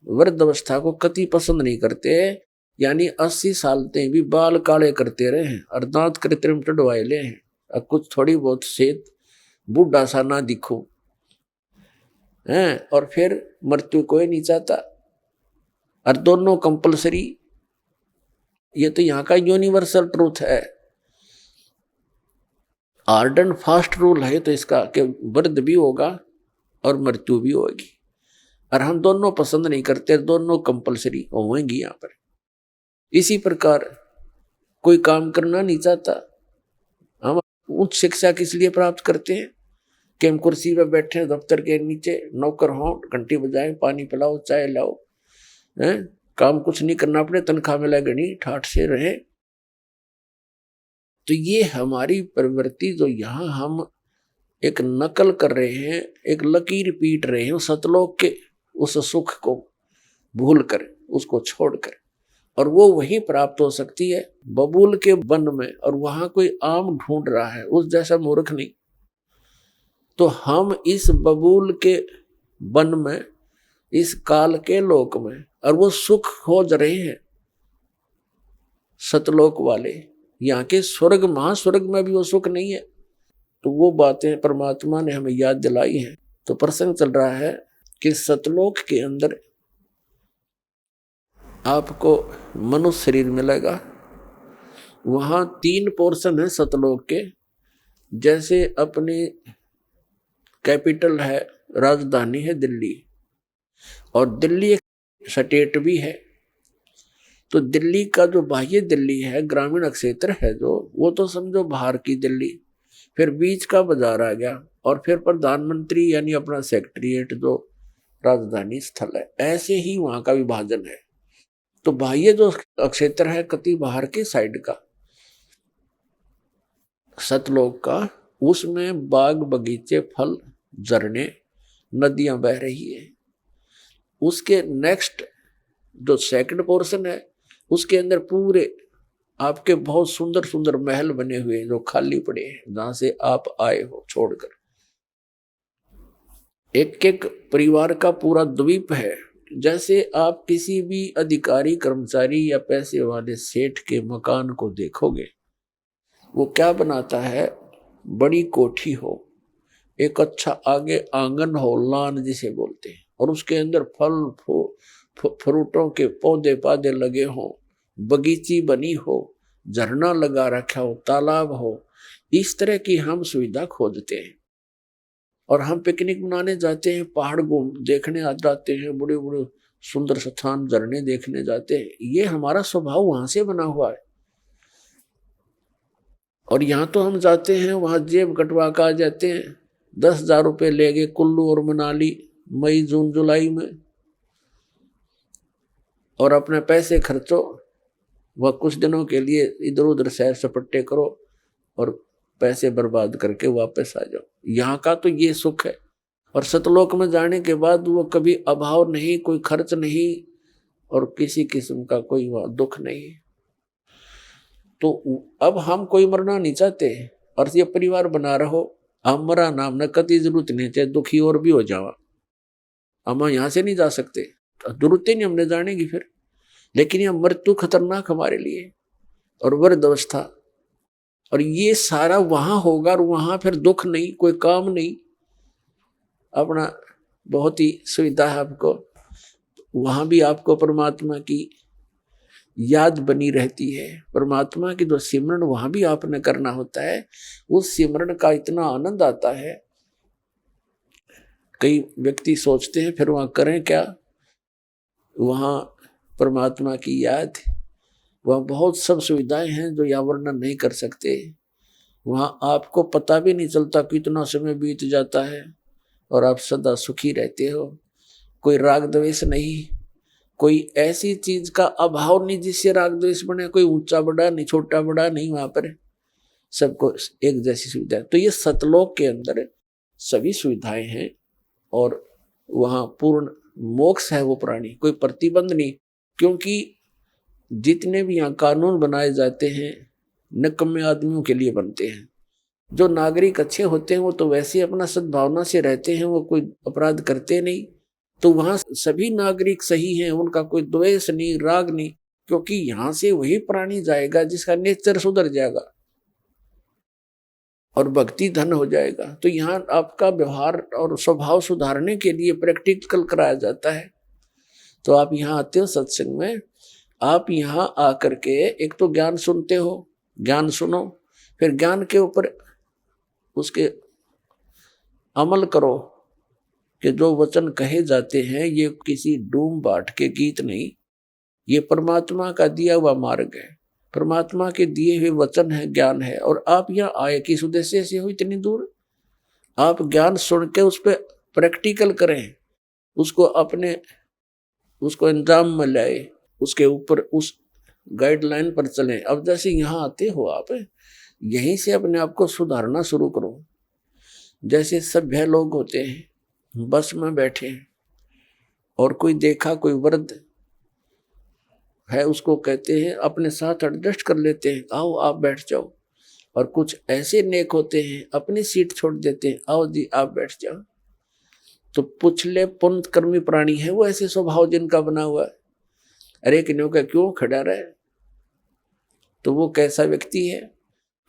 वृद्ध अवस्था को कति पसंद नहीं करते, यानी 80 साल तक भी बाल काले करते रहे हैं और दांत कृत्रिम टडवाए ले हैं, अब कुछ थोड़ी बहुत सेहत बूढ़ा सा ना दिखो हैं। और फिर मृत्यु कोई नहीं चाहता, और दोनों कंपलसरी। ये तो यहाँ का यूनिवर्सल ट्रूथ है, हार्ड एंड फास्ट रूल है तो इसका कि वृद्ध भी होगा और मृत्यु भी होगी, और हम दोनों पसंद नहीं करते, दोनों कंपलसरी होंगी यहाँ पर। इसी प्रकार कोई काम करना नहीं चाहता। हम उच्च शिक्षा किस लिए प्राप्त करते हैं कि हम कुर्सी पर बैठे दफ्तर के नीचे, नौकर हों, घंटी बजाएं, पानी पिलाओ, चाय लाओ, हैं, काम कुछ नहीं करना पड़े, तनख्वाह मिले गणी ठाठ से रहे। तो ये हमारी प्रवृत्ति जो यहाँ हम एक नकल कर रहे हैं, एक लकीर पीट रहे हैं सतलोक के उस सुख को भूल कर, उसको छोड़कर, और वो वहीं प्राप्त हो सकती है बबूल के वन में, और वहां कोई आम ढूंढ रहा है उस जैसा मूर्ख नहीं। तो हम इस बबूल के वन में, इस काल के लोक में, और वो सुख खोज रहे हैं सतलोक वाले। यहाँ के स्वर्ग महास्वर्ग में भी वो सुख नहीं है। तो वो बातें परमात्मा ने हमें याद दिलाई हैं। तो प्रसंग चल रहा है कि सतलोक के अंदर आपको मनुष्य शरीर मिलेगा। वहां 3 पोर्शन है सतलोक के। जैसे अपनी कैपिटल है, राजधानी है दिल्ली, और दिल्ली एक स्टेट भी है। तो दिल्ली का जो बाह्य दिल्ली है, ग्रामीण क्षेत्र है जो, वो तो समझो बाहर की दिल्ली। फिर बीच का बाजार आ गया, और फिर प्रधानमंत्री यानी अपना सेक्रेटरीट जो राजधानी स्थल है। ऐसे ही वहां का विभाजन है। तो बाह्य जो क्षेत्र है कति बाहर के साइड का सतलोक का, उसमें बाग बगीचे, फल, झरने, नदियां बह रही है। उसके नेक्स्ट जो सेकंड पोर्शन है, उसके अंदर पूरे आपके बहुत सुंदर सुंदर महल बने हुए हैं जो खाली पड़े हैं, जहां से आप आए हो छोड़कर। एक एक परिवार का पूरा द्वीप है। जैसे आप किसी भी अधिकारी, कर्मचारी या पैसे वाले सेठ के मकान को देखोगे, वो क्या बनाता है, बड़ी कोठी हो, एक अच्छा आगे आंगन हो, लान जिसे बोलते हैं, और उसके अंदर फल फ्रूटों के पौधे पाधे लगे हों, बगीची बनी हो, झरना लगा रखा हो, तालाब हो। इस तरह की हम सुविधा खोजते हैं। और हम पिकनिक मनाने जाते हैं, पहाड़ घूम देखने आ जाते हैं, बड़े बड़े सुंदर स्थान, झरने देखने जाते हैं। ये हमारा स्वभाव वहां से बना हुआ है। और यहाँ तो हम जाते हैं, वहां जेब कटवा कर आ जाते हैं। 10,000 रुपये ले गए कुल्लू और मनाली मई जून जुलाई में, और अपने पैसे खर्चो, वह कुछ दिनों के लिए इधर उधर सैर सपट्टे करो और पैसे बर्बाद करके वापस आ जाओ। यहाँ का तो ये सुख है। और सतलोक में जाने के बाद वो कभी अभाव नहीं, कोई खर्च नहीं, और किसी किस्म का कोई दुख नहीं। तो अब हम कोई मरना नहीं चाहते, और ये परिवार बना रहो, हम मरा नाम न कति जरूरत नहीं, चाहे दुखी और भी हो जावा, हम यहाँ से नहीं जा सकते, जरूरत ही नहीं हमने जाने की फिर। लेकिन यह मृत्यु खतरनाक हमारे लिए, और वृद्ध अवस्था, और ये सारा वहां होगा, और वहां फिर दुख नहीं, कोई काम नहीं, अपना बहुत ही सुविधा है आपको। वहां भी आपको परमात्मा की याद बनी रहती है। परमात्मा की जो सिमरन वहां भी आपने करना होता है, उस सिमरन का इतना आनंद आता है। कई व्यक्ति सोचते हैं फिर वहां करें क्या, वहां परमात्मा की याद, वहां बहुत सब सुविधाएं हैं जो यहाँ वर्णन नहीं कर सकते। वहां आपको पता भी नहीं चलता कितना समय बीत जाता है, और आप सदा सुखी रहते हो। कोई राग द्वेष नहीं, कोई ऐसी चीज का अभाव नहीं जिससे राग द्वेष बने। कोई ऊंचा बड़ा नहीं, छोटा बड़ा नहीं, वहां पर सबको एक जैसी सुविधा है। तो ये सतलोक के अंदर सभी सुविधाएं हैं, और वहां पूर्ण मोक्ष है वो प्राणी, कोई प्रतिबंध नहीं। क्योंकि जितने भी यहाँ कानून बनाए जाते हैं निकम्मे आदमियों के लिए बनते हैं। जो नागरिक अच्छे होते हैं वो तो वैसे अपना सद्भावना से रहते हैं, वो कोई अपराध करते नहीं। तो वहां सभी नागरिक सही हैं, उनका कोई द्वेष नहीं, राग नहीं, क्योंकि यहां से वही प्राणी जाएगा जिसका नेचर सुधर जाएगा और भक्ति धन हो जाएगा। तो यहाँ आपका व्यवहार और स्वभाव सुधारने के लिए प्रैक्टिकल कराया जाता है। तो आप यहाँ आते हो सत्संग में, आप यहाँ आकर के एक तो ज्ञान सुनते हो, ज्ञान सुनो, फिर ज्ञान के ऊपर उसके अमल करो कि जो वचन कहे जाते हैं ये किसी डूम बाट के गीत नहीं, ये परमात्मा का दिया हुआ मार्ग है, परमात्मा के दिए हुए वचन है, ज्ञान है। और आप यहाँ आए किस उद्देश्य से हो इतनी दूर? आप ज्ञान सुन के उस पर प्रैक्टिकल करें, उसको अंजाम में लाए, उसके ऊपर उस गाइडलाइन पर चलें। अब जैसे यहाँ आते हो आप, यहीं से अपने आप को सुधारना शुरू करो। जैसे सभ्य लोग होते हैं, बस में बैठे हैं और कोई देखा, कोई वृद्ध है, उसको कहते हैं अपने साथ एडजस्ट कर लेते हैं, आओ आप बैठ जाओ। और कुछ ऐसे नेक होते हैं अपनी सीट छोड़ देते हैं, आओ जी आप बैठ जाओ। तो पुछले पुण्य कर्मी प्राणी है वो, ऐसे स्वभाव जिनका बना हुआ है। अरे किन्हों का क्यों खड़ा रहे, तो वो कैसा व्यक्ति है?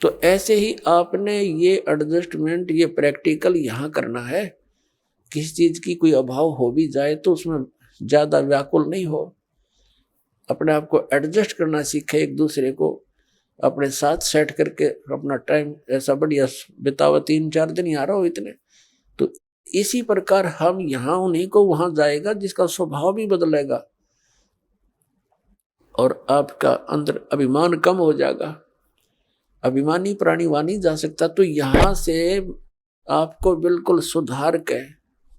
तो ऐसे ही आपने ये एडजस्टमेंट, ये प्रैक्टिकल यहाँ करना है। किसी चीज की कोई अभाव हो भी जाए तो उसमें ज्यादा व्याकुल नहीं हो, अपने आप को एडजस्ट करना सीखे, एक दूसरे को अपने साथ सेट करके अपना टाइम ऐसा बढ़िया बितावा। 3-4 दिन यहाँ रहो इतने। तो इसी प्रकार हम यहाँ उन्हीं को वहां जाएगा जिसका स्वभाव भी बदलेगा और आपका अंदर अभिमान कम हो जाएगा। अभिमानी प्राणी वहां नहीं जा सकता। तो यहाँ से आपको बिल्कुल सुधार के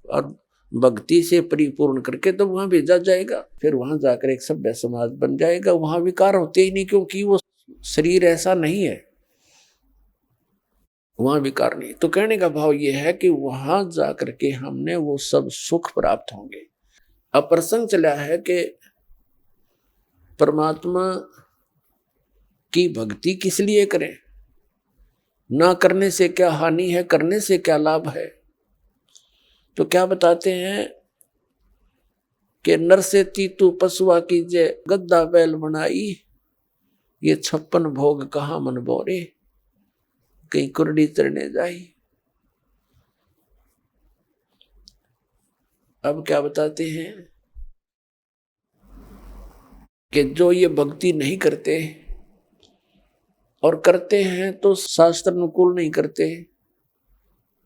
और भक्ति से परिपूर्ण करके तो वहां भेजा जाएगा। फिर वहां जाकर एक सभ्य समाज बन जाएगा। वहां विकार होते ही नहीं, क्योंकि वो शरीर ऐसा नहीं है, वहां विकार नहीं। तो कहने का भाव ये है कि वहां जाकर के हमने वो सब सुख प्राप्त होंगे। अब प्रसंग चला है कि परमात्मा की भक्ति किस लिए करें, ना करने से क्या हानि है, करने से क्या लाभ है। तो क्या बताते हैं कि नर से तीतू पशुआ कीजे, गद्दा बैल बनाई, ये 56 भोग कहाँ मन बोरे, कहीं कुरडी चरने जाई। अब क्या बताते हैं कि जो ये भक्ति नहीं करते और करते हैं तो शास्त्र अनुकूल नहीं करते,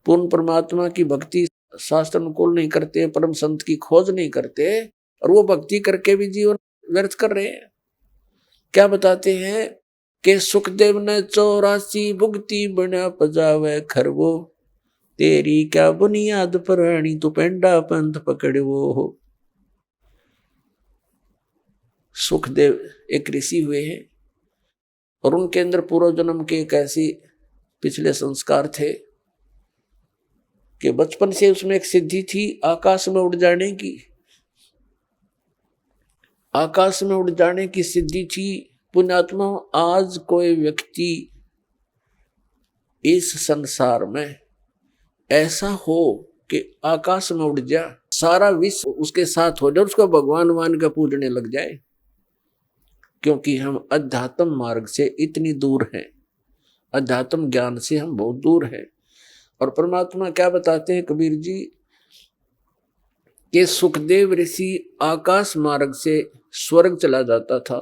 पूर्ण परमात्मा की भक्ति शास्त्र अनुकूल नहीं करते, परम संत की खोज नहीं करते, और वो भक्ति करके भी जीवन व्यर्थ कर रहे हैं। क्या बताते हैं कि सुखदेव ने 84 भुगती बना पजावे खरवो, तेरी क्या बुनियाद पुरानी तू पेंडा पंथ पकड़वो हो। सुखदेव एक ऋषि हुए हैं और उनके अंदर पूर्व जन्म के एक ऐसी पिछले संस्कार थे कि बचपन से उसमें एक सिद्धि थी आकाश में उड़ जाने की, आकाश में उड़ जाने की सिद्धि थी। पुण्यात्मा, आज कोई व्यक्ति इस संसार में ऐसा हो कि आकाश में उड़ जा, सारा विश्व उसके साथ हो जाए, उसको भगवान मान का पूजने लग जाए, क्योंकि हम अध्यात्म मार्ग से इतनी दूर हैं, अध्यात्म ज्ञान से हम बहुत दूर हैं। और परमात्मा क्या बताते हैं कबीर जी कि सुखदेव ऋषि आकाश मार्ग से स्वर्ग चला जाता था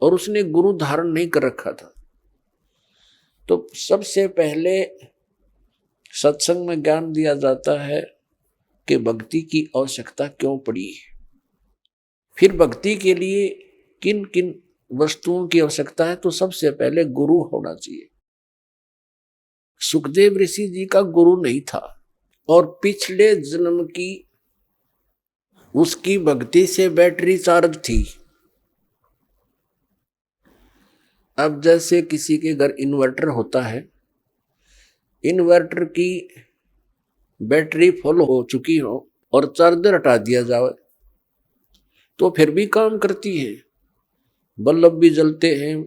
और उसने गुरु धारण नहीं कर रखा था। तो सबसे पहले सत्संग में ज्ञान दिया जाता है कि भक्ति की आवश्यकता क्यों पड़ी, फिर भक्ति के लिए किन किन वस्तुओं की आवश्यकता है। तो सबसे पहले गुरु होना चाहिए। सुखदेव ऋषि जी का गुरु नहीं था और पिछले जन्म की उसकी भक्ति से बैटरी चार्ज थी। अब जैसे किसी के घर इन्वर्टर होता है, इन्वर्टर की बैटरी फुल हो चुकी हो और चार्जर हटा दिया जाए तो फिर भी काम करती है, बल्ब भी जलते हैं,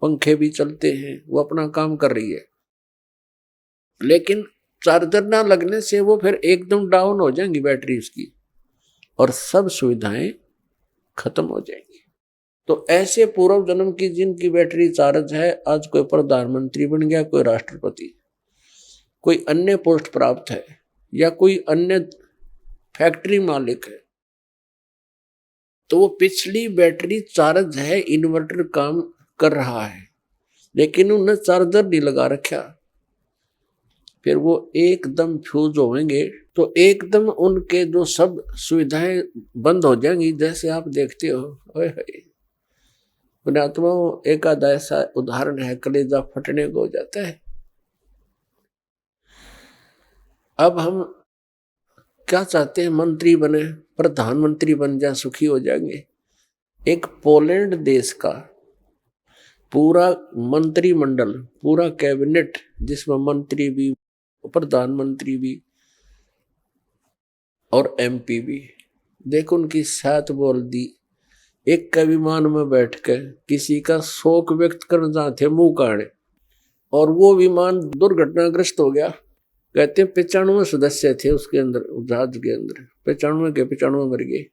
पंखे भी चलते हैं, वो अपना काम कर रही है। लेकिन चार्जर ना लगने से वो फिर एकदम डाउन हो जाएंगी बैटरी उसकी और सब सुविधाएं खत्म हो जाएंगी। तो ऐसे पूर्व जन्म की जिनकी बैटरी चार्ज है, आज कोई प्रधानमंत्री बन गया, कोई राष्ट्रपति, कोई अन्य पोस्ट प्राप्त है या कोई अन्य फैक्ट्री मालिक है, तो वो पिछली बैटरी चार्ज है, इन्वर्टर काम कर रहा है, लेकिन उन्हें चार्जर नहीं लगा रखा, फिर वो एकदम फ्यूज होंगे तो एकदम उनके जो सब सुविधाएं बंद हो जाएंगी। जैसे आप देखते हो, पुण्यात्मा, एक आधा ऐसा उदाहरण है, कलेजा फटने को हो जाता है। अब हम क्या चाहते हैं, मंत्री बने, प्रधानमंत्री बन जाए, सुखी हो जाएंगे। एक पोलैंड देश का पूरा मंत्रिमंडल, पूरा कैबिनेट, जिसमें मंत्री भी, प्रधानमंत्री भी और एमपी भी, देखो उनकी साथ बोल दी, एक का विमान में बैठकर किसी का शोक व्यक्त करना चाहते मुंह काने, और वो विमान दुर्घटनाग्रस्त हो गया। कहते 95 सदस्य थे उसके अंदर, जहाज के अंदर 95 के 95 मर गए।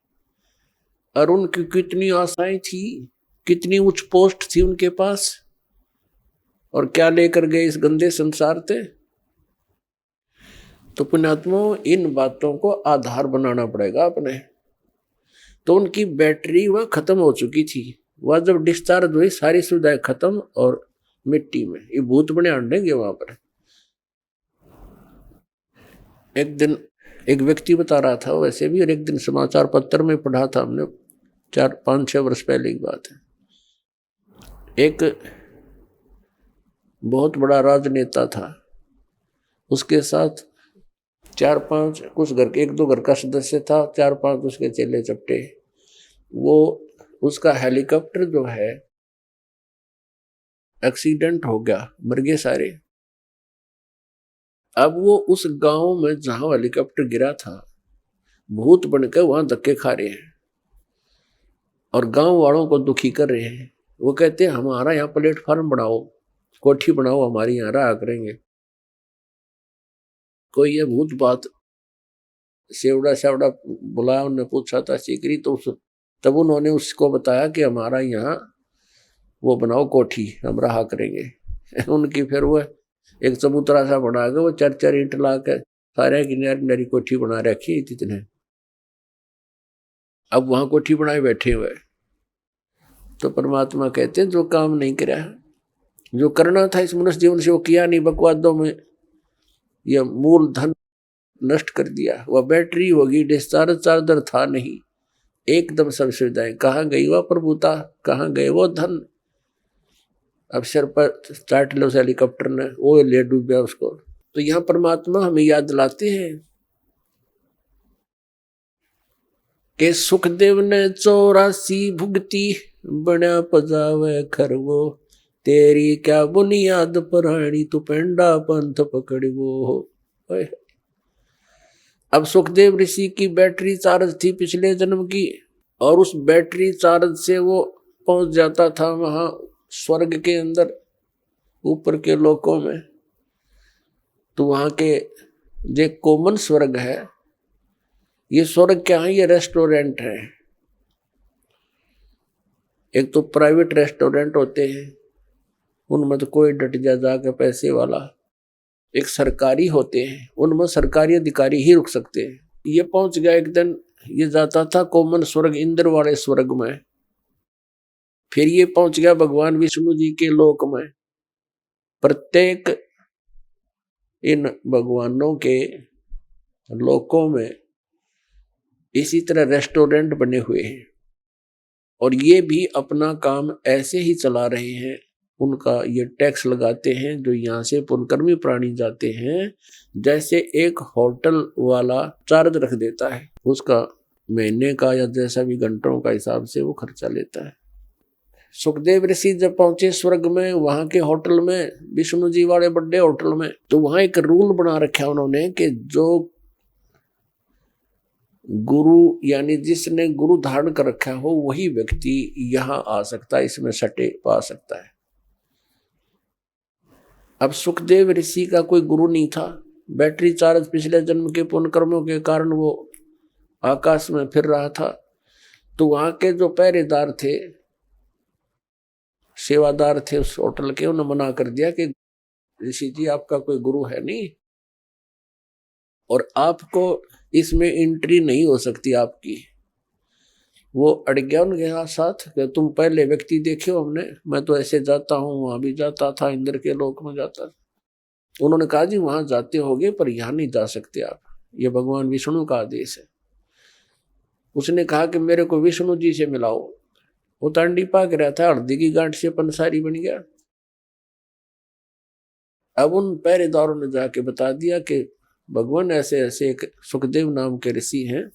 और उनकी कितनी आशाएं थी, कितनी उच्च पोस्ट थी उनके पास, और क्या लेकर गए इस गंदे संसार से। तो पुण्यात्मा, इन बातों को आधार बनाना पड़ेगा अपने। तो उनकी बैटरी वह खत्म हो चुकी थी, वह जब डिस्चार्ज हुई सारी सुविधाएं खत्म और मिट्टी में, ये भूत बने आंडेंगे वहां पर। एक दिन एक व्यक्ति बता रहा था वैसे भी, और एक दिन समाचार पत्र में पढ़ा था हमने, 4-5-6 वर्ष पहले की बात है। एक बहुत बड़ा राजनेता था, उसके साथ 4-5 कुछ घर के, 1-2 घर का सदस्य था, 4-5 उसके चेले चपटे। वो उसका हेलीकॉप्टर जो है एक्सीडेंट हो गया, मर गए सारे। अब वो उस गांव में जहां हेलीकॉप्टर गिरा था, भूत बनकर वहां धक्के खा रहे हैं और गांव वालों को दुखी कर रहे हैं। वो कहते हैं हमारा यहाँ प्लेटफार्म बनाओ, कोठी बनाओ, हमारी यहाँ रहा करेंगे। कोई ये भूत बात सेवड़ा सेवड़ा बुलाया, उन्होंने पूछा था सीकरी, तो तब उन्होंने उसको बताया कि हमारा यहाँ वो बनाओ कोठी, हम रहा करेंगे। उनकी फिर वो एक चबूतरा सा बना के वो 4-4 ईंट ला के सारे की नरी कोठी बना रखी इतने। अब वहां कोठी बनाए बैठे हुए। तो परमात्मा कहते हैं जो काम नहीं करा, जो करना था इस मनुष्य जीवन से वो किया नहीं, बकवादों में यह मूल धन नष्ट कर दिया। वह बैटरी होगी, डिस्चार्ज चार्जर था नहीं, एकदम सब सुविधाएं। कहाँ गई वह प्रभुता, कहाँ गए वो धन। अब सिर पर चाट लो उस हेलीकॉप्टर ने, वो ले डूबा उसको। तो यहाँ परमात्मा हमें याद दिलाते हैं कि सुखदेव ने 84 भुगती, बना पजावे खरवो, तेरी क्या बुनियाद पराणी, तू पेंडा पंथ पकड़वो। अब सुखदेव ऋषि की बैटरी चार्ज थी पिछले जन्म की, और उस बैटरी चार्ज से वो पहुंच जाता था वहां स्वर्ग के अंदर, ऊपर के लोकों में। तो वहां के जो कॉमन स्वर्ग है, ये स्वर्ग क्या है, ये रेस्टोरेंट है। एक तो प्राइवेट रेस्टोरेंट होते हैं, उनमें तो कोई डट जाके पैसे वाला। एक सरकारी होते हैं, उनमें सरकारी अधिकारी ही रुक सकते हैं। ये पहुंच गया एक दिन, ये जाता था कॉमन स्वर्ग, इंद्र वाले स्वर्ग में। फिर ये पहुंच गया भगवान विष्णु जी के लोक में। प्रत्येक इन भगवानों के लोकों में इसी तरह रेस्टोरेंट बने हुए हैं, और ये भी अपना काम ऐसे ही चला रहे हैं। उनका ये टैक्स लगाते हैं जो यहाँ से पुनकर्मी प्राणी जाते हैं, जैसे एक होटल वाला चार्ज रख देता है, उसका महीने का या जैसा भी घंटों का हिसाब से वो खर्चा लेता है। सुखदेव ऋषि जब पहुंचे स्वर्ग में, वहां के होटल में, विष्णु जी वाले बड़े होटल में, तो वहां एक रूल बना रखा उन्होंने कि जो गुरु यानी जिसने गुरु धारण कर रखा हो वही व्यक्ति यहां आ सकता है, इसमें सटे पा सकता है। अब सुखदेव ऋषि का कोई गुरु नहीं था, बैटरी चार्ज पिछले जन्म के पुण्य कर्मों के कारण वो आकाश में फिर रहा था। तो वहां के जो पहरेदार थे, सेवादार थे उस होटल के, उन्होंने मना कर दिया कि ऋषि जी आपका कोई गुरु है नहीं, और आपको इसमें एंट्री नहीं हो सकती आपकी। वो अड़ गया उनके साथ कि तुम पहले व्यक्ति देखे हो हमने, मैं तो ऐसे जाता हूँ, वहां भी जाता था, इंद्र के लोक में जाता था। उन्होंने कहा जी वहां जाते होगे पर यहाँ नहीं जा सकते आप, ये भगवान विष्णु का आदेश है। उसने कहा कि मेरे को विष्णु जी से मिलाओ। वो तांडी पाक रहा था, हल्दी की गांठ से पंसारी बन गया। अब उन पहरेदारों ने जाके बता दिया कि भगवान ऐसे ऐसे एक सुखदेव नाम के ऋषि हैं,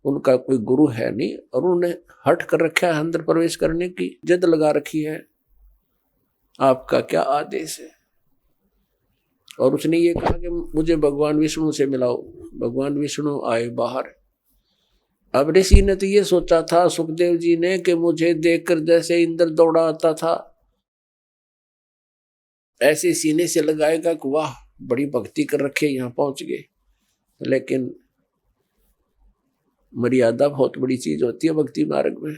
उनका कोई गुरु है नहीं, और उन्होंने हट कर रखा है अंदर प्रवेश करने की, जिद लगा रखी है, आपका क्या आदेश है। और उसने ये कहा कि मुझे भगवान विष्णु से मिलाओ। भगवान विष्णु आए बाहर। अब ऋषि ने तो ये सोचा था सुखदेव जी ने कि मुझे देखकर जैसे इंद्र दौड़ा आता था, ऐसे सीने से लगाएगा कि वाह बड़ी भक्ति कर रखे, यहाँ पहुंच गए। लेकिन मर्यादा बहुत बड़ी चीज होती है भक्ति मार्ग में।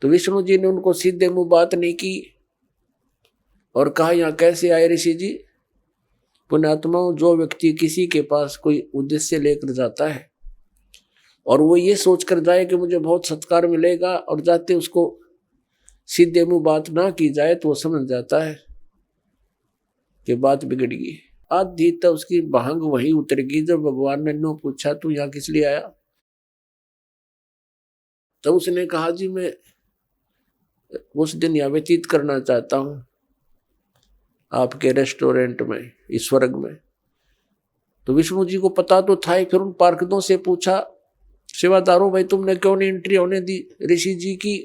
तो विष्णु जी ने उनको सीधे मुंह बात नहीं की और कहा यहाँ कैसे आए ऋषि जी। पुण्यात्माओं, जो व्यक्ति किसी के पास कोई उद्देश्य लेकर जाता है और वो ये सोच कर जाए कि मुझे बहुत सत्कार मिलेगा, और जाते उसको सीधे मुंह बात ना की जाए, तो वो समझ जाता है कि बात बिगड़ गई। आधी तो उसकी भांग वही उतरेगी जब भगवान ने नो पूछा तू यहाँ किस लिए आया। तो उसने कहा जी मैं उस दिन यहाँ व्यतीत करना चाहता हूँ आपके रेस्टोरेंट में, इस स्वर्ग में। तो विष्णु जी को पता तो था ही। फिर उन पार्षदों से पूछा, सेवादारों भाई तुमने क्यों नहीं एंट्री होने दी ऋषि जी की।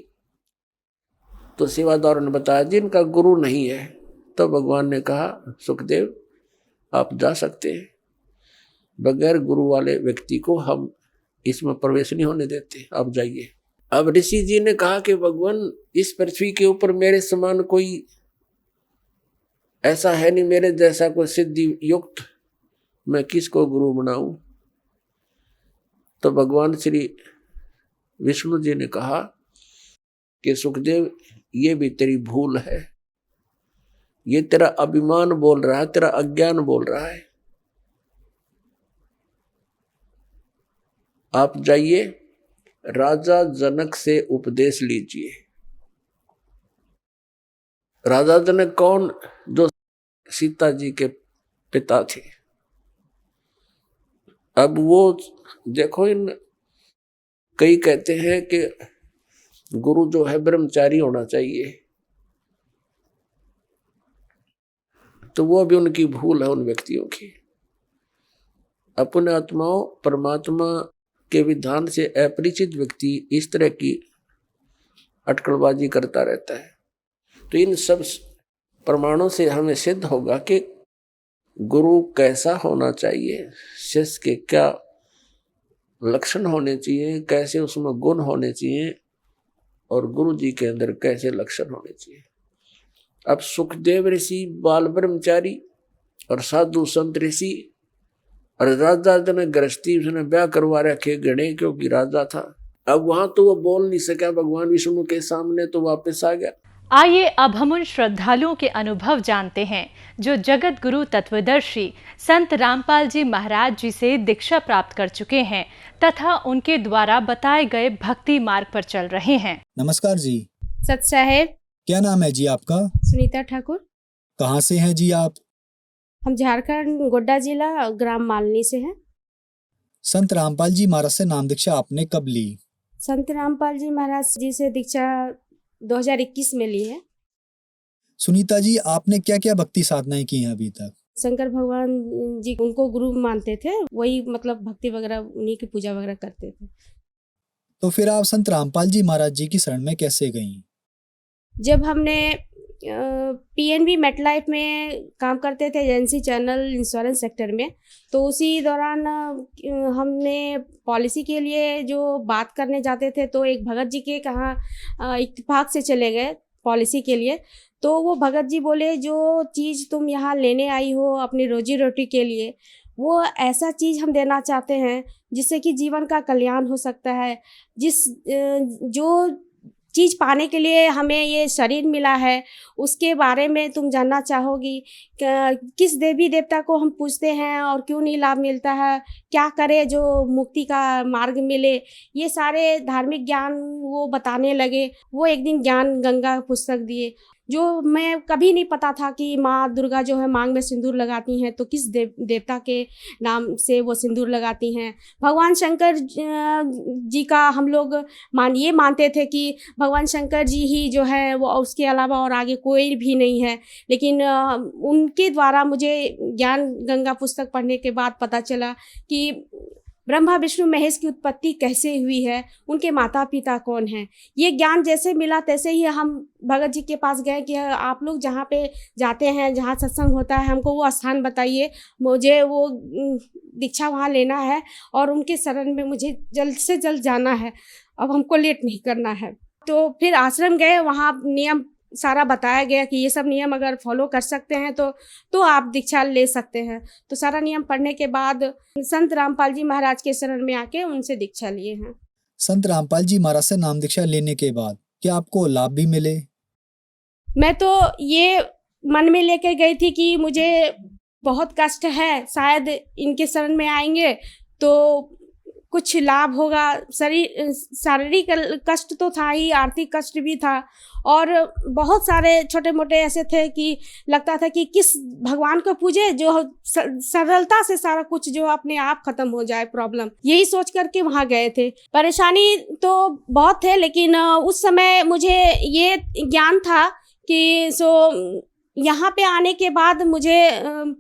तो सेवादारों ने बताया जी इनका गुरु नहीं है। तो भगवान ने कहा सुखदेव आप जा सकते हैं, बगैर गुरु वाले व्यक्ति को हम इसमें प्रवेश नहीं होने देते, आप जाइए। अब ऋषि जी ने कहा कि भगवान इस पृथ्वी के ऊपर मेरे समान कोई ऐसा है नहीं, मेरे जैसा कोई सिद्धि युक्त, मैं किसको गुरु बनाऊं। तो भगवान श्री विष्णु जी ने कहा कि सुखदेव, ये भी तेरी भूल है, ये तेरा अभिमान बोल रहा है, तेरा अज्ञान बोल रहा है। आप जाइए राजा जनक से उपदेश लीजिए। राजा जनक कौन? जो सीता जी के पिता थे। अब वो देखो, इन कई कहते हैं कि गुरु जो है ब्रह्मचारी होना चाहिए, तो वो भी उनकी भूल है, उन व्यक्तियों की। अपने आत्माओं परमात्मा के विधान से अपरिचित व्यक्ति इस तरह की अटकलबाजी करता रहता है। तो इन सब प्रमाणों से हमें सिद्ध होगा कि गुरु कैसा होना चाहिए, शिष्य के क्या लक्षण होने चाहिए, कैसे उसमें गुण होने चाहिए, और गुरु जी के अंदर कैसे लक्षण होने चाहिए। अब सुखदेव ऋषि बाल ब्रह्मचारी और साधु संत ऋषि और राजा ने गृहस्थी, उसने ब्याह करवा रखे गणे, क्योंकि राजा था। अब वहां तो वो बोल नहीं सका भगवान विष्णु के सामने, तो वापस आ गया। आइए अब हम उन श्रद्धालुओं के अनुभव जानते हैं जो जगत गुरु तत्वदर्शी संत रामपाल जी महाराज जी से दीक्षा प्राप्त कर चुके हैं तथा उनके द्वारा बताए गए भक्ति मार्ग पर चल रहे हैं। नमस्कार जी। सत साहेब। क्या नाम है जी आपका? सुनीता ठाकुर। कहाँ से हैं जी आप? हम झारखंड गोड्डा जिला ग्राम मालनी से हैं। संत रामपाल जी महाराज से नाम दीक्षा आपने कब ली? संत रामपाल जी महाराज जी से दीक्षा 2021 में ली है। सुनीता जी, आपने क्या क्या भक्ति साधनाएं की हैं अभी तक? शंकर भगवान जी उनको गुरु मानते थे, वही मतलब भक्ति वगैरह, उन्हीं की पूजा वगैरह करते थे। तो फिर आप संत रामपाल जी महाराज जी की शरण में कैसे गईं? जब हमने PNB मेटलाइफ में काम करते थे, एजेंसी चैनल इंश्योरेंस सेक्टर में, तो उसी दौरान हमने पॉलिसी के लिए जो बात करने जाते थे, तो एक भगत जी के कहाँ इत्तेफाक से चले गए पॉलिसी के लिए। तो वो भगत जी बोले, जो चीज़ तुम यहाँ लेने आई हो अपनी रोजी रोटी के लिए, वो ऐसा चीज़ हम देना चाहते हैं जिससे कि जीवन का कल्याण हो सकता है। जो चीज़ पाने के लिए हमें ये शरीर मिला है, उसके बारे में तुम जानना चाहोगी। किस देवी देवता को हम पूजते हैं और क्यों नहीं लाभ मिलता है, क्या करें जो मुक्ति का मार्ग मिले, ये सारे धार्मिक ज्ञान वो बताने लगे। वो एक दिन ज्ञान गंगा पुस्तक दिए, जो मैं कभी नहीं पता था कि माँ दुर्गा जो है मांग में सिंदूर लगाती हैं, तो किस देवता के नाम से वो सिंदूर लगाती हैं। भगवान शंकर जी का हम लोग ये मानते थे कि भगवान शंकर जी ही जो है वो, उसके अलावा और आगे कोई भी नहीं है। लेकिन उनके द्वारा मुझे ज्ञान गंगा पुस्तक पढ़ने के बाद पता चला कि ब्रह्मा विष्णु महेश की उत्पत्ति कैसे हुई है, उनके माता पिता कौन हैं। ये ज्ञान जैसे मिला तैसे ही हम भगत जी के पास गए कि आप लोग जहाँ पे जाते हैं, जहाँ सत्संग होता है, हमको वो स्थान बताइए, मुझे वो दीक्षा वहाँ लेना है और उनके शरण में मुझे जल्द से जल्द जाना है, अब हमको लेट नहीं करना है। तो फिर आश्रम गए, वहाँ नियम सारा बताया गया कि ये सब नियम अगर फॉलो कर सकते हैं तो आप दीक्षा ले सकते हैं। तो सारा नियम पढ़ने के बाद संत रामपाल जी महाराज के शरण में आके उनसे दीक्षा लिए हैं। संत रामपाल जी महाराज से नाम दीक्षा लेने के बाद क्या आपको लाभ भी मिले? मैं तो ये मन में लेकर गई थी कि मुझे बहुत कष्ट है, शायद इनके शरण में आएंगे तो कुछ लाभ होगा। शारीरिक कष्ट तो था ही, आर्थिक कष्ट भी था, और बहुत सारे छोटे मोटे ऐसे थे कि लगता था कि किस भगवान को पूजे जो सरलता से सारा कुछ जो अपने आप खत्म हो जाए प्रॉब्लम। यही सोच करके वहाँ गए थे। परेशानी तो बहुत थे, लेकिन उस समय मुझे ये ज्ञान था कि यहाँ पे आने के बाद मुझे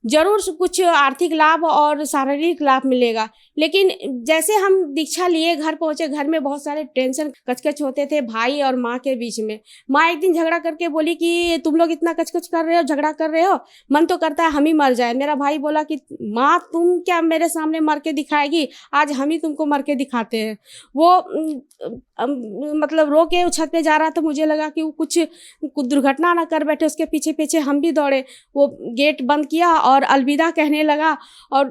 जरूर कुछ आर्थिक लाभ और शारीरिक लाभ मिलेगा। लेकिन जैसे हम दीक्षा लिए, घर पहुंचे, घर में बहुत सारे टेंशन कचकच होते थे भाई और माँ के बीच में। माँ एक दिन झगड़ा करके बोली कि तुम लोग इतना कचकच कर रहे हो, झगड़ा कर रहे हो, मन तो करता है हम ही मर जाए। मेरा भाई बोला कि माँ तुम क्या मेरे सामने मर के दिखाएगी, आज हम ही तुमको मर के दिखाते हैं। वो मतलब रो के छत पे जा रहा था, मुझे लगा कि वो कुछ दुर्घटना ना कर बैठे, उसके पीछे पीछे हम भी दौड़े। वो गेट बंद किया और अलविदा कहने लगा। और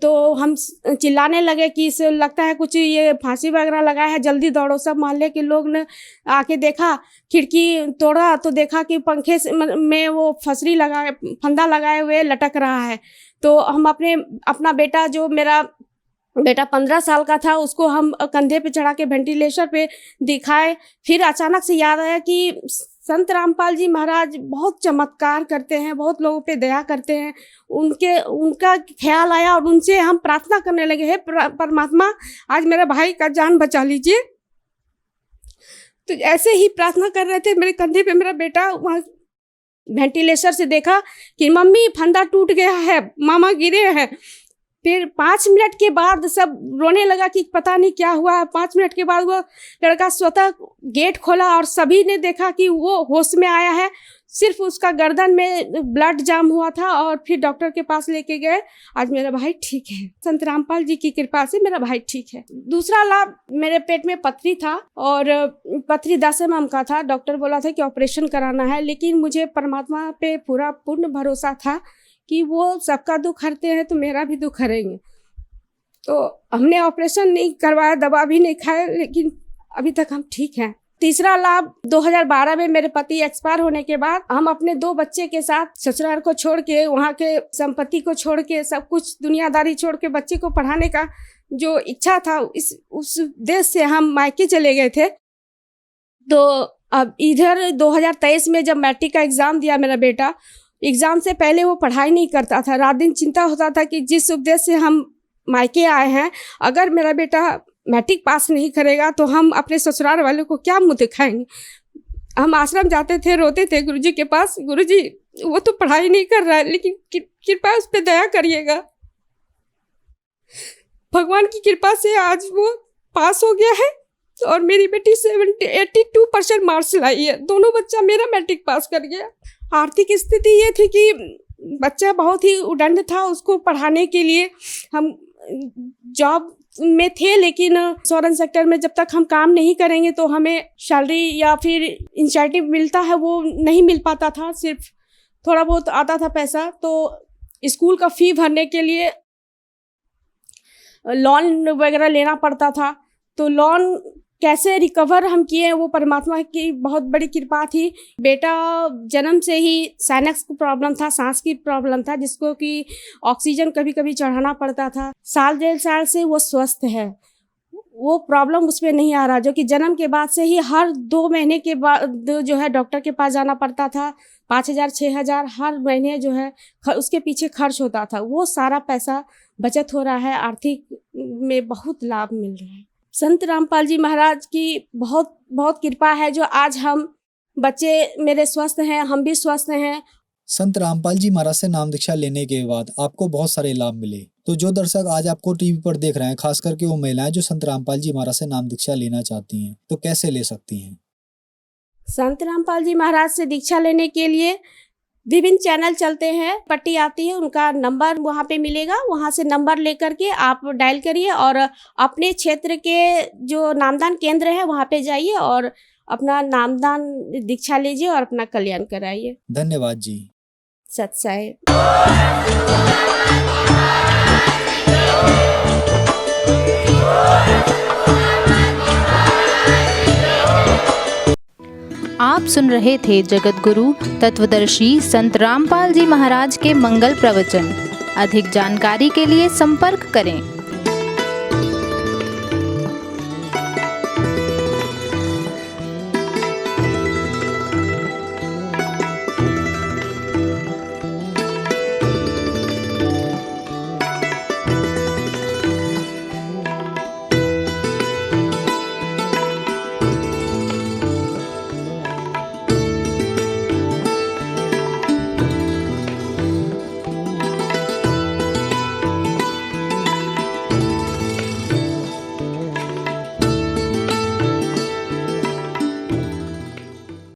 तो हम चिल्लाने लगे कि इसे लगता है कुछ ये फांसी वगैरह लगाया है, जल्दी दौड़ो। सब मोहल्ले के लोग ने आके देखा, खिड़की तोड़ा तो देखा कि पंखे में वो फंसरी लगाए, फंदा लगाए हुए लटक रहा है। तो हम अपना बेटा, जो मेरा बेटा 15 साल का था, उसको हम कंधे पे चढ़ा के वेंटिलेटर पे दिखाए। फिर अचानक से याद आया कि संत रामपाल जी महाराज बहुत चमत्कार करते हैं, बहुत लोगों पे दया करते हैं। उनका ख्याल आया और उनसे हम प्रार्थना करने लगे, हे परमात्मा, आज मेरे भाई का जान बचा लीजिए। तो ऐसे ही प्रार्थना कर रहे थे, मेरे कंधे पे मेरा बेटा वहाँ वेंटिलेटर से देखा कि मम्मी फंदा टूट गया है, मामा गिरे हैं। फिर 5 मिनट के बाद सब रोने लगा कि पता नहीं क्या हुआ है। 5 मिनट के बाद वो लड़का स्वतः गेट खोला और सभी ने देखा कि वो होश में आया है। सिर्फ उसका गर्दन में ब्लड जाम हुआ था और फिर डॉक्टर के पास लेके गए। आज मेरा भाई ठीक है, संत रामपाल जी की कृपा से मेरा भाई ठीक है। दूसरा लाभ, मेरे पेट में पथरी था और पथरी 10 mm का था। डॉक्टर बोला था कि ऑपरेशन कराना है, लेकिन मुझे परमात्मा पे पूर्ण भरोसा था कि वो सबका दुख हरते हैं तो मेरा भी दुख हरेंगे। तो हमने ऑपरेशन नहीं करवाया, दवा भी नहीं खाया, लेकिन अभी तक हम ठीक हैं। तीसरा लाभ, 2012 में मेरे पति एक्सपायर होने के बाद हम अपने 2 बच्चे के साथ ससुराल को छोड़ के, वहाँ के संपत्ति को छोड़ के, सब कुछ दुनियादारी छोड़ के बच्चे को पढ़ाने का जो इच्छा था, उस देश से हम मायके चले गए थे। तो अब इधर 2023 में जब मैट्रिक का एग्ज़ाम दिया मेरा बेटा, एग्ज़ाम से पहले वो पढ़ाई नहीं करता था। रात दिन चिंता होता था कि जिस उद्देश्य से हम मायके आए हैं, अगर मेरा बेटा मैट्रिक पास नहीं करेगा तो हम अपने ससुराल वालों को क्या मुँह दिखाएंगे। हम आश्रम जाते थे, रोते थे गुरुजी के पास, गुरुजी वो तो पढ़ाई नहीं कर रहा है, लेकिन कृपया उस पर दया करिएगा। भगवान की कृपा से आज वो पास हो गया है और मेरी बेटी 82% मार्क्स लाई है। दोनों बच्चा मेरा मैट्रिक पास कर गया। आर्थिक स्थिति ये थी कि बच्चा बहुत ही उद्दंड था, उसको पढ़ाने के लिए हम जॉब में थे, लेकिन इंश्योरेंस सेक्टर में जब तक हम काम नहीं करेंगे तो हमें सैलरी या फिर इंसेंटिव मिलता है वो नहीं मिल पाता था, सिर्फ थोड़ा बहुत आता था पैसा। तो स्कूल का फ़ी भरने के लिए लोन वगैरह लेना पड़ता था। तो लोन कैसे रिकवर हम किए, वो परमात्मा की बहुत बड़ी कृपा थी। बेटा जन्म से ही साइनस की प्रॉब्लम था, सांस की प्रॉब्लम था, जिसको कि ऑक्सीजन कभी कभी चढ़ाना पड़ता था। 1.5 साल से वो स्वस्थ है, वो प्रॉब्लम उसमें नहीं आ रहा। जो कि जन्म के बाद से ही हर 2 महीने के बाद जो है डॉक्टर के पास जाना पड़ता था। 5,000 6,000 हर महीने जो है उसके पीछे खर्च होता था। वो सारा पैसा बचत हो रहा है, आर्थिक में बहुत लाभ मिल रहा है। संत रामपाल जी महाराज की बहुत बहुत कृपा है, जो आज हम बच्चे मेरे स्वस्थ हैं, हम भी स्वस्थ हैं। संत रामपाल जी महाराज से नाम दीक्षा लेने के बाद आपको बहुत सारे लाभ मिले। तो जो दर्शक आज आपको टीवी पर देख रहे हैं, खास करके वो महिलाएं जो संत रामपाल जी महाराज से नाम दीक्षा लेना चाहती हैं, तो कैसे ले सकती हैं? संत रामपाल जी महाराज से दीक्षा लेने के लिए विभिन्न चैनल चलते हैं, पट्टी आती है, उनका नंबर वहाँ पे मिलेगा। वहाँ से नंबर लेकर के आप डायल करिए और अपने क्षेत्र के जो नामदान केंद्र है वहाँ पे जाइए और अपना नामदान दीक्षा लीजिए और अपना कल्याण कराइए। धन्यवाद जी। सत साहिब। आप सुन रहे थे जगत गुरु तत्वदर्शी संत रामपाल जी महाराज के मंगल प्रवचन। अधिक जानकारी के लिए संपर्क करें।